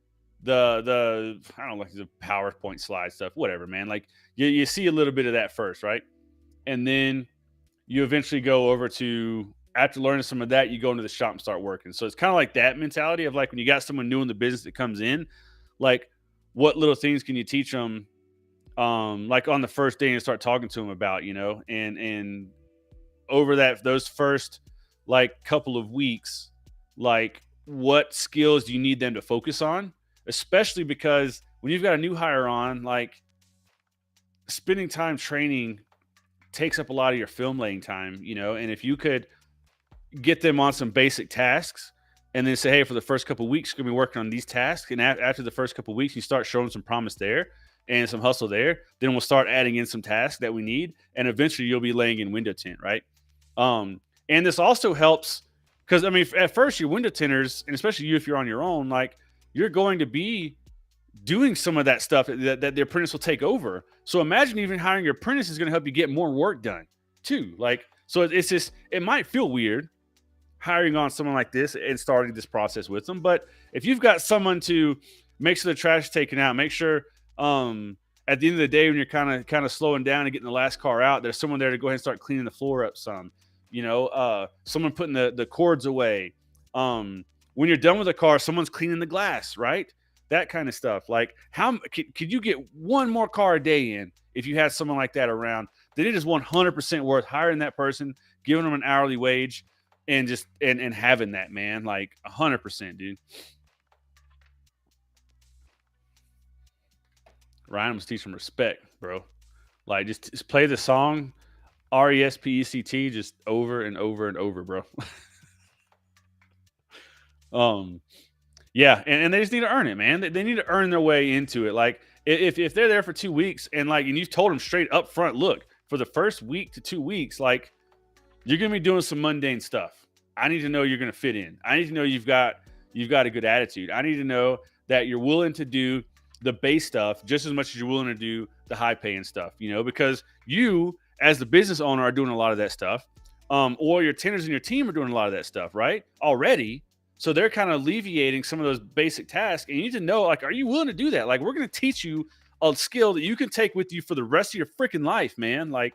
the I don't know, like the PowerPoint slide stuff, whatever, man. Like you see a little bit of that first, right? And then you eventually go over to after learning some of that, you go into the shop and start working. So it's kind of like that mentality of like when you got someone new in the business that comes in, like what little things can you teach them, like on the first day and start talking to them about, and over those first like couple of weeks, like what skills do you need them to focus on, especially because when you've got a new hire on, like spending time training takes up a lot of your film laying time, and if you could get them on some basic tasks and then say, hey, for the first couple of weeks, you're going to be working on these tasks. And after the first couple of weeks, you start showing some promise there and some hustle there. Then we'll start adding in some tasks that we need. And eventually you'll be laying in window tint, right? And this also helps because, I mean, at first your window tinters, and especially you if you're on your own, like you're going to be doing some of that stuff that the apprentice will take over. So imagine even hiring your apprentice is going to help you get more work done too. Like, so it's just, it might feel weird hiring on someone like this and starting this process with them. But if you've got someone to make sure the trash is taken out, make sure at the end of the day when you're kind of slowing down and getting the last car out, there's someone there to go ahead and start cleaning the floor up some. Someone putting the cords away. When you're done with the car, someone's cleaning the glass, right? That kind of stuff. Like how could you get one more car a day in if you had someone like that around? Then it is 100% worth hiring that person, giving them an hourly wage, and just and having that, man, like 100%, dude. Ryan was teaching respect, bro. Like just play the song RESPECT just over and over and over, bro. um, yeah, and they just need to earn it, man. They need to earn their way into it. Like if they're there for 2 weeks and you've told them straight up front, look, for the first week to 2 weeks, like you're gonna be doing some mundane stuff. I need to know you're gonna fit in. I need to know you've got a good attitude. I need to know that you're willing to do the base stuff just as much as you're willing to do the high paying stuff, because you as the business owner are doing a lot of that stuff. Or your tenants and your team are doing a lot of that stuff, right? Already. So they're kind of alleviating some of those basic tasks. And you need to know, like, are you willing to do that? Like, we're going to teach you a skill that you can take with you for the rest of your freaking life, man. Like,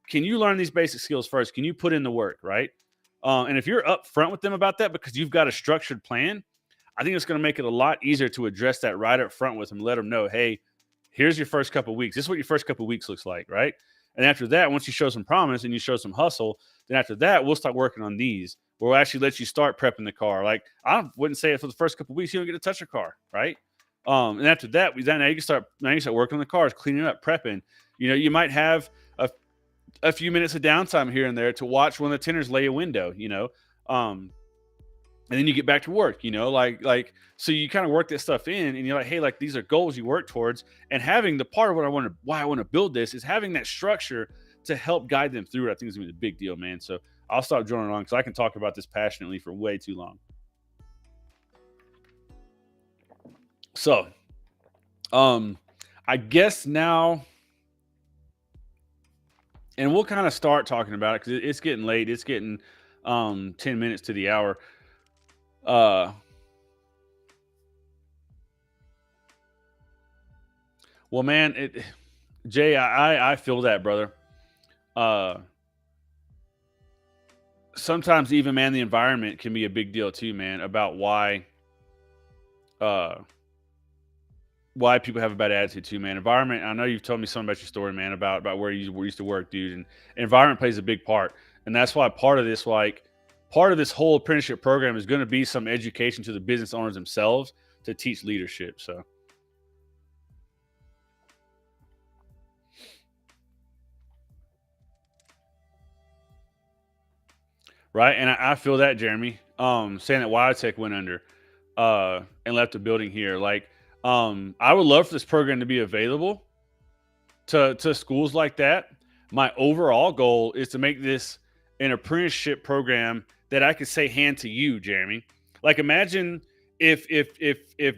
can you learn these basic skills first? Can you put in the work, right? And if you're upfront with them about that because you've got a structured plan, I think it's going to make it a lot easier to address that right up front with them. Let them know, hey, here's your first couple of weeks. This is what your first couple of weeks looks like, right? And after that, once you show some promise and you show some hustle, then after that, we'll start working on these. We'll actually let you start prepping the car. Like I wouldn't say it for the first couple of weeks, you don't get to touch your car, right? And after that, now you can start working on the cars, cleaning up, prepping. You might have a few minutes of downtime here and there to watch one of the tenders lay a window, and then you get back to work, so you kind of work this stuff in and you're like, hey, like these are goals you work towards, and having the part of why I want to build this is having that structure to help guide them through it. I think is going to be a big deal, man. So I'll stop droning on because I can talk about this passionately for way too long. So, I guess now and we'll kind of start talking about it because it's getting late. It's getting 10 minutes to the hour. Uh, well, man, Jay, I feel that, brother. Uh, Sometimes even, man, the environment can be a big deal too, man, about uh why people have a bad attitude too, man. Environment. I know you've told me something about your story, man, about where you used to work, dude, and environment plays a big part, and that's why part of this whole apprenticeship program is going to be some education to the business owners themselves to teach leadership. So, right, and I feel that, Jeremy. Saying that Wild went under, and left the building here. Like, I would love for this program to be available to schools like that. My overall goal is to make this an apprenticeship program that I could say hand to you, Jeremy. Like, imagine if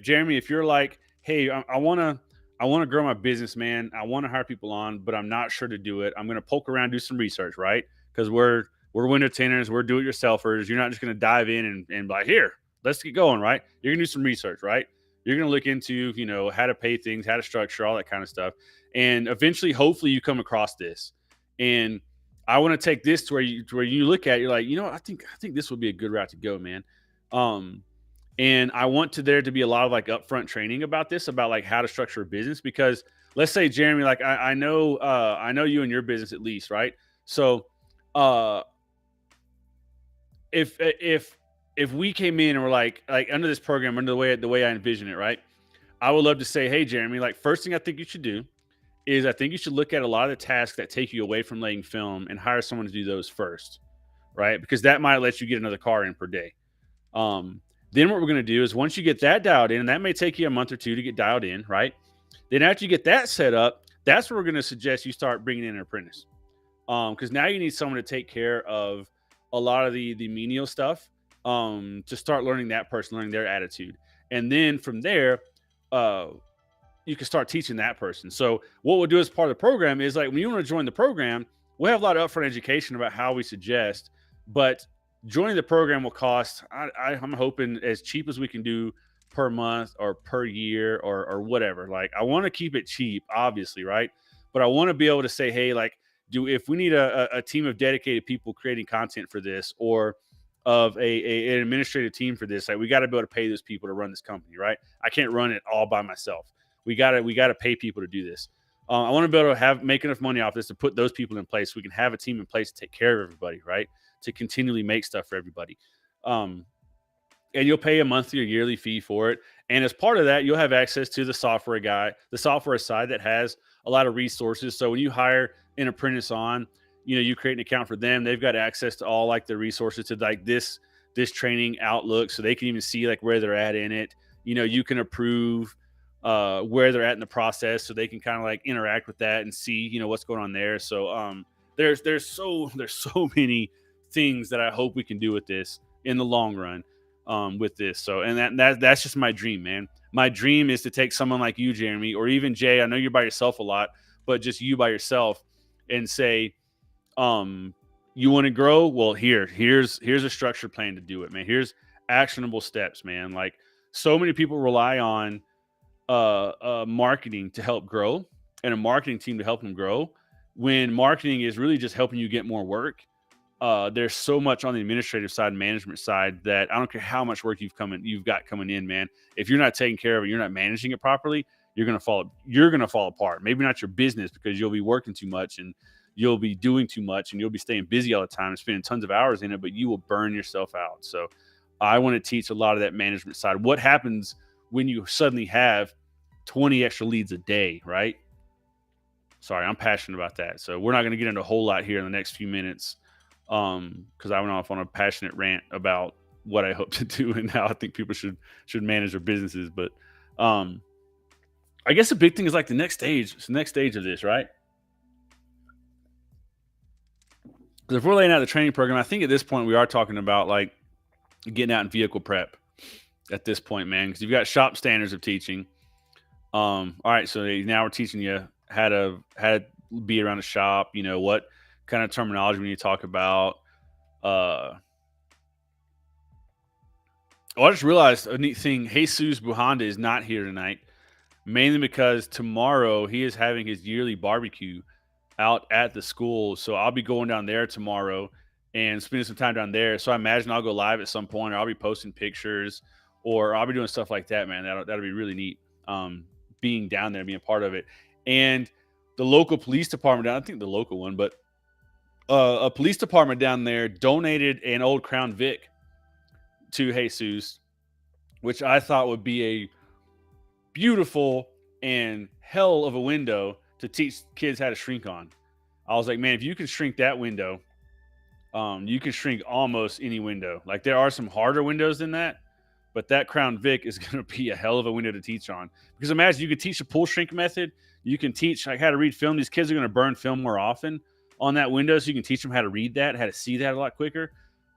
Jeremy, if you're like, hey, I want to grow my business, man. I want to hire people on, but I'm not sure to do it. I'm going to poke around, do some research, right? Because we're window tanners, we're do-it-yourselfers. You're not just going to dive in and be like, here, let's get going, right? You're going to do some research, right? You're going to look into, how to pay things, how to structure, all that kind of stuff. And eventually, hopefully, you come across this. And I want to take this to where you look at it, you're like, I think this would be a good route to go, man. Um, and I want there to be a lot of like upfront training about this, about like how to structure a business. Because let's say, Jeremy, like I know you and your business at least, right? So uh, if we came in and we're like under this program, under the way I envision it, right? I would love to say, hey, Jeremy, like first thing I think you should do is I think you should look at a lot of the tasks that take you away from laying film and hire someone to do those first, right? Because that might let you get another car in per day. Um, then what we're going to do is once you get that dialed in, and that may take you a month or two to get dialed in, right? Then after you get that set up, that's where we're going to suggest you start bringing in an apprentice. Because now you need someone to take care of a lot of the menial stuff. To start learning that person, learning their attitude, and then from there, uh, you can start teaching that person. So what we'll do as part of the program is like when you want to join the program, we'll have a lot of upfront education about how we suggest, but joining the program will cost, I'm hoping as cheap as we can do per month or per year or whatever. Like I want to keep it cheap, obviously, right? But I want to be able to say, hey, like, if we need a team of dedicated people creating content for this, or of an administrative team for this, like we got to be able to pay those people to run this company, right? I can't run it all by myself. We gotta pay people to do this. I want to be able to make enough money off this to put those people in place so we can have a team in place to take care of everybody, right? To continually make stuff for everybody. Um, and you'll pay a monthly or yearly fee for it. And as part of that, you'll have access to the software side that has a lot of resources. So when you hire an apprentice on, you create an account for them. They've got access to all like the resources to like this training outlook, so they can even see like where they're at in it. You can approve where they're at in the process, so they can kind of like interact with that and see what's going on there. So there's so many things that I hope we can do with this in the long run, with this. So and that's just my dream, man. My dream is to take someone like you, Jeremy, or even Jay. I know you're by yourself a lot, but just you by yourself, and say, you want to grow? Well, here's a structured plan to do it, man. Here's actionable steps, man. Like so many people rely on marketing to help grow, and a marketing team to help them grow, when marketing is really just helping you get more work. There's so much on the administrative side, management side, that I don't care how much work you've got coming in, man. If you're not taking care of it, you're not managing it properly, you're gonna fall apart. Maybe not your business, because you'll be working too much and you'll be doing too much and you'll be staying busy all the time and spending tons of hours in it, but you will burn yourself out. So I want to teach a lot of that management side. What happens when you suddenly have 20 extra leads a day, right? Sorry, I'm passionate about that. So we're not going to get into a whole lot here in the next few minutes, because I went off on a passionate rant about what I hope to do and how I think people should manage their businesses. But I guess the big thing is like the next stage. It's the next stage of this, right? Because if we're laying out the training program, I think at this point we are talking about like getting out in vehicle prep at this point, man. Because you've got shop standards of teaching. All right, so now we're teaching you how to be around a shop. What kind of terminology when you talk about. Uh, oh, I just realized a neat thing. Jesus Bujanda is not here tonight, mainly because tomorrow he is having his yearly barbecue out at the school. So I'll be going down there tomorrow and spending some time down there. So I imagine I'll go live at some point, or I'll be posting pictures, or I'll be doing stuff like that, man. That'll be really neat. Being down there, being a part of it. And the local police department, I think the local one, but a police department down there donated an old Crown Vic to Jesus, which I thought would be a beautiful and hell of a window to teach kids how to shrink on. I was like, man, if you can shrink that window, you can shrink almost any window. Like there are some harder windows than that, but that Crown Vic is going to be a hell of a window to teach on. Because imagine you could teach a pull shrink method. You can teach like how to read film. These kids are going to burn film more often on that window, so you can teach them how to read that, how to see that a lot quicker.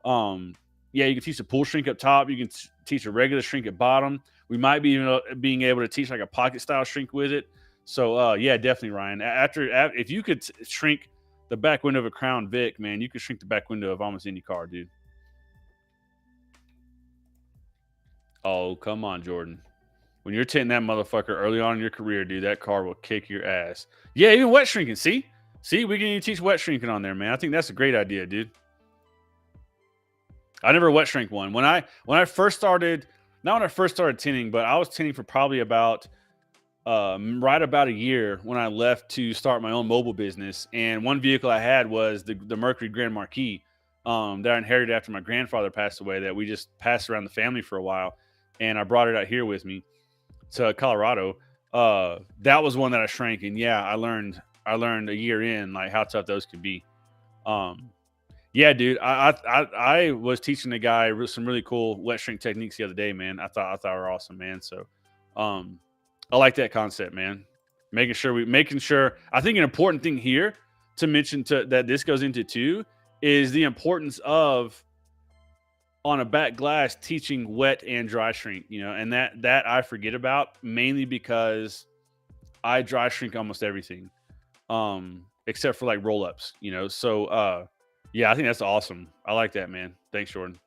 Yeah, you can teach a pull shrink up top. You can teach a regular shrink at bottom. We might be being able to teach like a pocket style shrink with it. So yeah, definitely, Ryan. If you could shrink the back window of a Crown Vic, man, you could shrink the back window of almost any car, dude. Oh, come on, Jordan. When you're tinting that motherfucker early on in your career, dude, that car will kick your ass. Yeah, even wet shrinking. See, we can even teach wet shrinking on there, man. I think that's a great idea, dude. I never wet shrink one. When I first started, not when I first started tinting, but I was tinting for probably about right about a year when I left to start my own mobile business. And one vehicle I had was the Mercury Grand Marquis that I inherited after my grandfather passed away, that we just passed around the family for a while. And I brought it out here with me to Colorado. That was one that I shrank. And yeah, I learned a year in like how tough those could be. Yeah, dude, I was teaching a guy some really cool wet shrink techniques the other day, man. I thought were awesome, man. So, I like that concept, man. Making sure. I think an important thing here to mention that this goes into too is the importance of on a back glass teaching wet and dry shrink. And that I forget about mainly because I dry shrink almost everything, except for like roll ups. So yeah, I think that's awesome. I like that, man. Thanks, Jordan.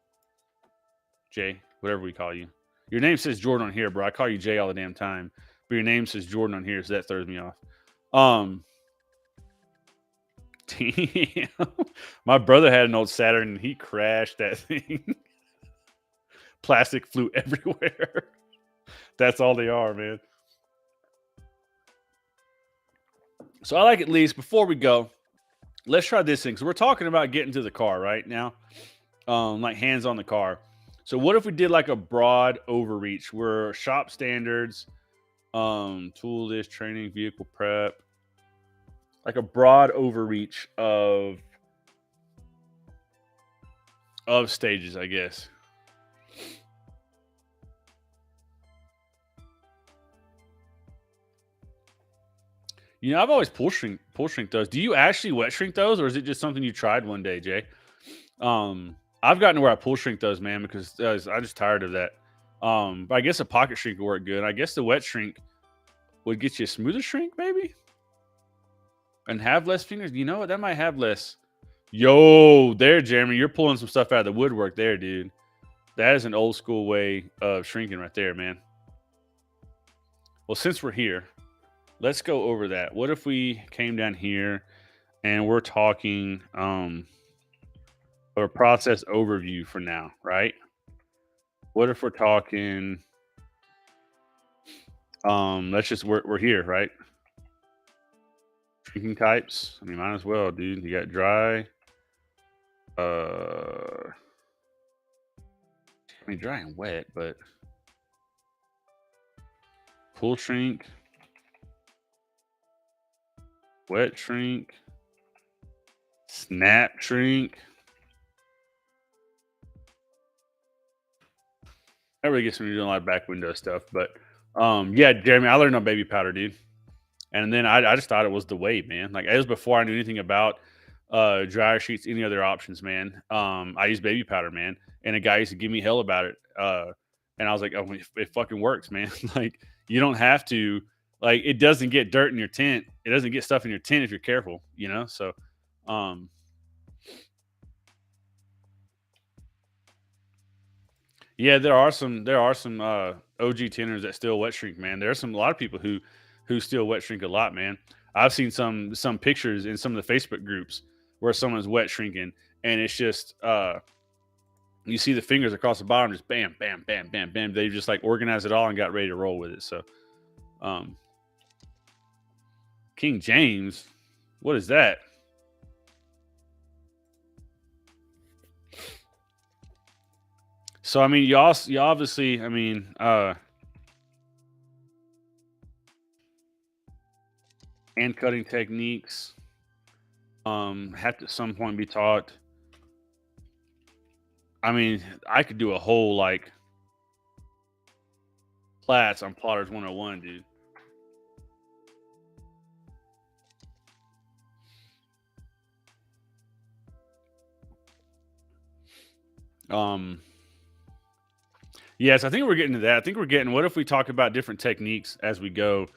Jay, whatever we call you. Your name says Jordan on here, bro. I call you Jay all the damn time. But your name says Jordan on here, so that throws me off. Damn. My brother had an old Saturn and he crashed that thing. Plastic flew everywhere. That's all they are, man. So I like at least before we go, let's try this thing. So we're talking about getting to the car right now, like hands on the car. So what if we did like a broad overreach where shop standards, tool list, training, vehicle prep, like a broad overreach of stages, I guess. I've always pull shrink those. Do you actually wet shrink those, or is it just something you tried one day, Jay? I've gotten to where I pull shrink those, man, because I'm just tired of that. But I guess a pocket shrink would work good. I guess the wet shrink would get you a smoother shrink, maybe, and have less fingers. You know what? That might have less. Yo, there, Jeremy, you're pulling some stuff out of the woodwork there, dude. That is an old school way of shrinking right there, man. Well, since we're here, let's go over that. What if we came down here and we're talking a process overview for now, right? What if we're talking let's just we're here, right? Shrinking types. I mean, might as well, dude. You got dry. I mean, dry and wet, but pull shrink, wet shrink, snap shrink. That really gets me doing a lot of back window stuff, but yeah, Jeremy, I learned on baby powder, dude, and then I just thought it was the way, man. Like it was before I knew anything about dryer sheets, any other options, man. I use baby powder, man, and a guy used to give me hell about it, and I was like, oh, it fucking works, man. Like you don't have to, like it doesn't get dirt in your tent, it doesn't get stuff in your tent if you're careful, So Um, yeah, there are some OG tenors that still wet shrink, man. There are a lot of people who still wet shrink a lot, man. I've seen some pictures in some of the Facebook groups where someone's wet shrinking, and it's just you see the fingers across the bottom, just bam, bam, bam, bam, bam. They just like organized it all and got ready to roll with it. So, um, King James, what is that? So, I mean, you obviously, I mean, hand cutting techniques, have to at some point be taught. I mean, I could do a whole like class on Plotters 101, dude. Um, yes, I think we're getting to that. I think we're getting. What if we talk about different techniques as we go?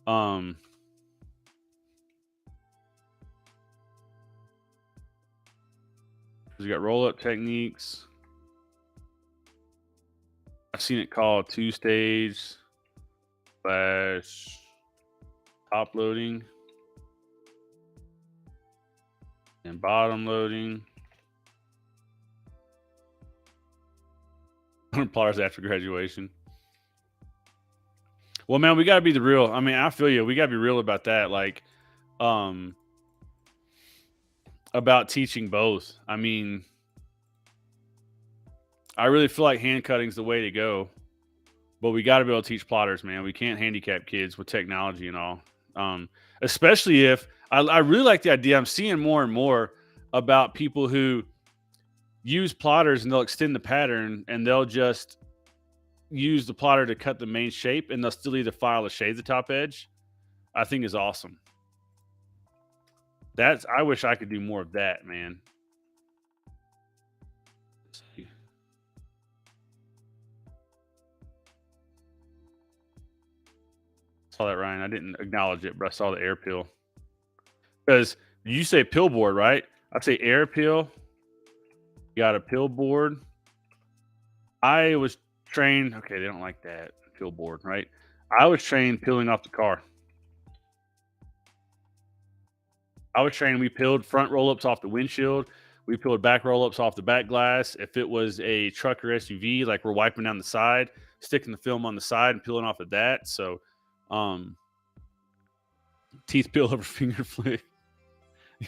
Um, we got roll up techniques. I've seen it called two stage slash top loading and bottom loading. Plotters after graduation. Well, man, we got to be the real. I mean, I feel you. We got to be real about that. Like, um, about teaching both. I mean, I really feel like hand cutting's the way to go, but we got to be able to teach plotters, man. We can't handicap kids with technology and all. Especially if I really like the idea. I'm seeing more and more about people who use plotters and they'll extend the pattern and they'll just use the plotter to cut the main shape and they'll still either file or shade the top edge. I think is awesome. I wish I could do more of that, man. Saw that, Ryan. I didn't acknowledge it, but I saw the air peel. Because you say pill board, right? I say air peel. You got a pill board. I was trained. Okay, they don't like that pill board, right? I was trained peeling off the car. I was trained. We peeled front roll ups off the windshield. We peeled back roll ups off the back glass. If it was a truck or SUV, like we're wiping down the side, sticking the film on the side and peeling off of that. So, um, teeth peel over finger flick.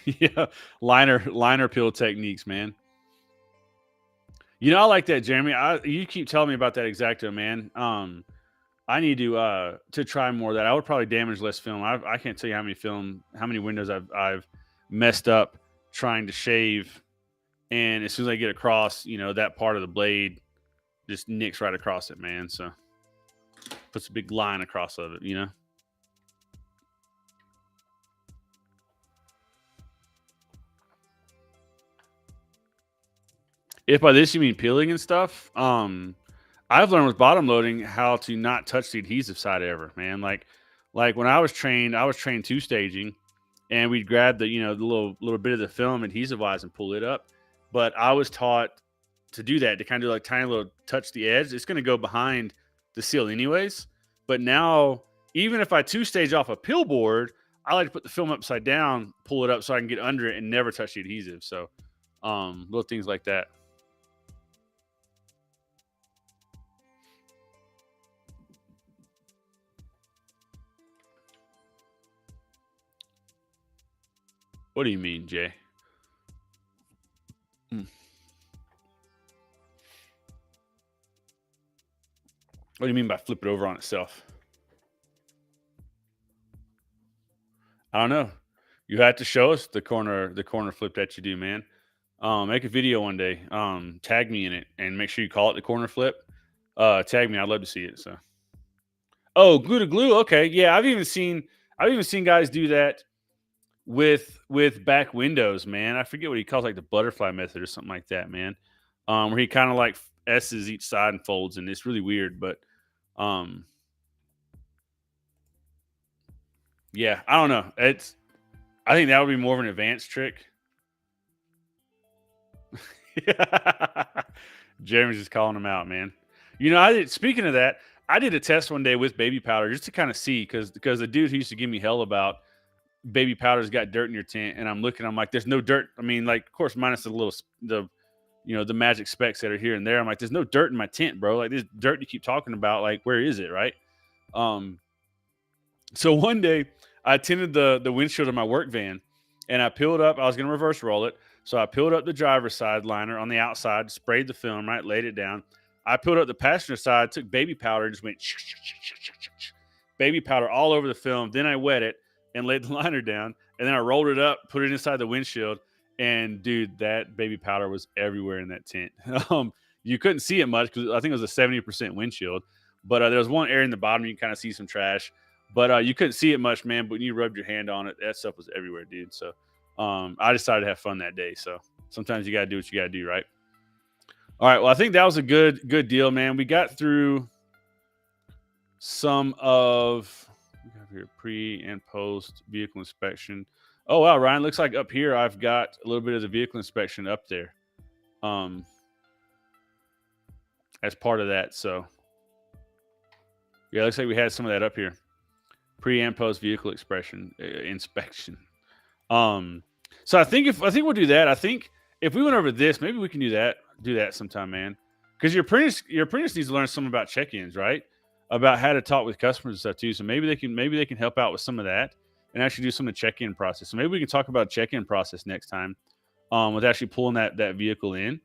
Yeah, liner peel techniques, man. You know, I like that, Jeremy. You keep telling me about that Exacto, man. I need to try more of that. I would probably damage less film. I can't tell you how many windows I've messed up trying to shave, and as soon as I get across, that part of the blade just nicks right across it, man. So puts a big line across of it. If by this you mean peeling and stuff, I've learned with bottom loading how to not touch the adhesive side ever, man. Like when I was trained two staging, and we'd grab the little bit of the film adhesive wise and pull it up. But I was taught to do that, to kind of do like tiny little touch the edge. It's going to go behind the seal anyways. But now, even if I two stage off a pill board, I like to put the film upside down, pull it up so I can get under it and never touch the adhesive. So, little things like that. What do you mean, Jay? Hmm. What do you mean by flip it over on itself? I don't know. You have to show us the corner flip that you do, man. Make a video one day. Tag me in it and make sure you call it the corner flip. Tag me. I'd love to see it. So, oh, glue to glue. Okay, yeah, I've even seen guys do that with back windows, man. I forget what he calls like the butterfly method or something like that, man. Where he kind of like S's each side and folds, and it's really weird, but um, yeah, I don't know. I think that would be more of an advanced trick. Jeremy's just calling them out, man. You know, I did. Speaking of that, I did a test one day with baby powder just to kind of see because the dude who used to give me hell about baby powder's got dirt in your tent, and I'm looking, I'm like, there's no dirt. I mean, like, of course, minus the little the the magic specks that are here and there. I'm like, there's no dirt in my tent, bro. Like, this dirt you keep talking about, like, where is it, right? Um, so one day I tinted the windshield of my work van, and I peeled up. I was gonna reverse roll it, so I peeled up the driver's side liner on the outside, sprayed the film, right, laid it down. I peeled up the passenger side, took baby powder, and just went baby powder all over the film. Then I wet it and laid the liner down, and then I rolled it up, put it inside the windshield, and dude, that baby powder was everywhere in that tent. You couldn't see it much because I think it was a 70% windshield, but there was one area in the bottom you can kind of see some trash. But you couldn't see it much, man. But when you rubbed your hand on it, that stuff was everywhere, dude. So I decided to have fun that day. So sometimes you got to do what you got to do, right? All right. Well, I think that was a good deal, man. We got through some of we have here pre and post vehicle inspection. Oh wow, Ryan, looks like up here I've got a little bit of the vehicle inspection up there. As part of that. So yeah, looks like we had some of that up here. Pre and post vehicle inspection. So I think we'll do that. I think if we went over this, maybe we can do that sometime, man. Because your apprentice needs to learn something about check-ins, right? About how to talk with customers and stuff too. So maybe they can help out with some of that and actually do some of the check-in process. So maybe we can talk about check-in process next time, with actually pulling that vehicle in,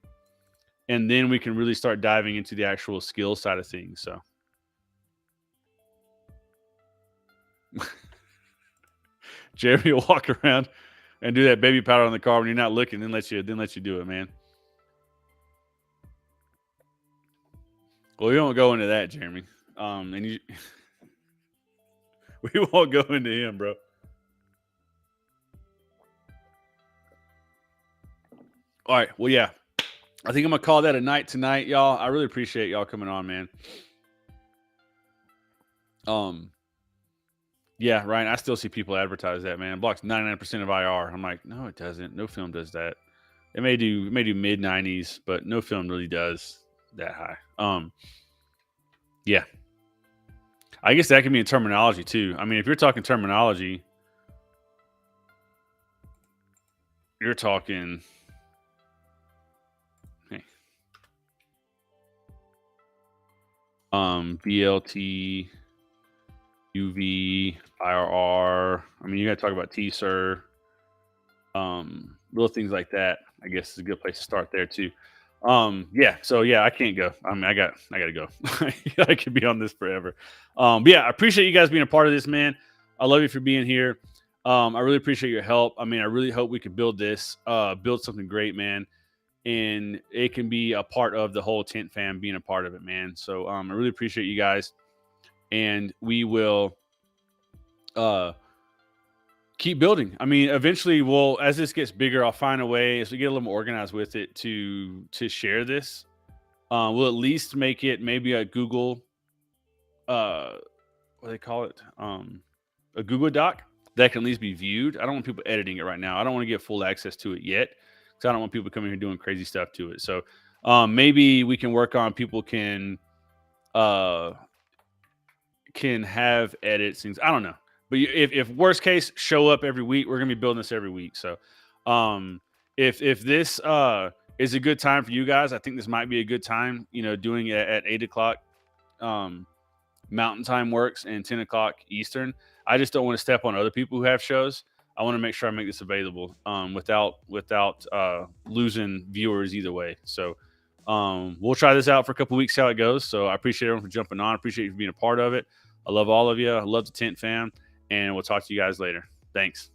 and then we can really start diving into the actual skill side of things. So. Jeremy will walk around and do that baby powder on the car when you're not looking, then let you do it, man. Well, we won't go into that, Jeremy. And we won't go into him, bro. All right. Well, yeah. I think I'm gonna call that a night tonight, y'all. I really appreciate y'all coming on, man. Yeah, Ryan, I still see people advertise that, man. It blocks 99% of IR. I'm like, no, it doesn't. No film does that. It may do mid 90s, but no film really does that high. Yeah. I guess that can be in terminology too. I mean, if you're talking terminology, you're talking BLT, UV, IRR. I mean, you got to talk about TSER, little things like that. I guess is a good place to start there too. Yeah. So yeah, I can't go. I mean, I got to go. I could be on this forever. But yeah, I appreciate you guys being a part of this, man. I love you for being here. I really appreciate your help. I mean, I really hope we can build something great, man. And it can be a part of the whole tent fam being a part of it, man. So I really appreciate you guys. And we will keep building. I mean, eventually as this gets bigger, I'll find a way, as we get a little more organized with it, to share this. We'll at least make it maybe a Google, what do they call it? A Google Doc that can at least be viewed. I don't want people editing it right now. I don't want to get full access to it yet, because I don't want people coming here doing crazy stuff to it. So maybe we can work on people can have edits, things. I don't know. But if worst case, show up every week. We're going to be building this every week. So if this is a good time for you guys, I think this might be a good time, doing it at 8 o'clock Mountain Time works and 10 o'clock Eastern. I just don't want to step on other people who have shows. I want to make sure I make this available without losing viewers either way. So we'll try this out for a couple weeks, how it goes. So I appreciate everyone for jumping on. I appreciate you for being a part of it. I love all of you. I love the tent fam. And we'll talk to you guys later. Thanks.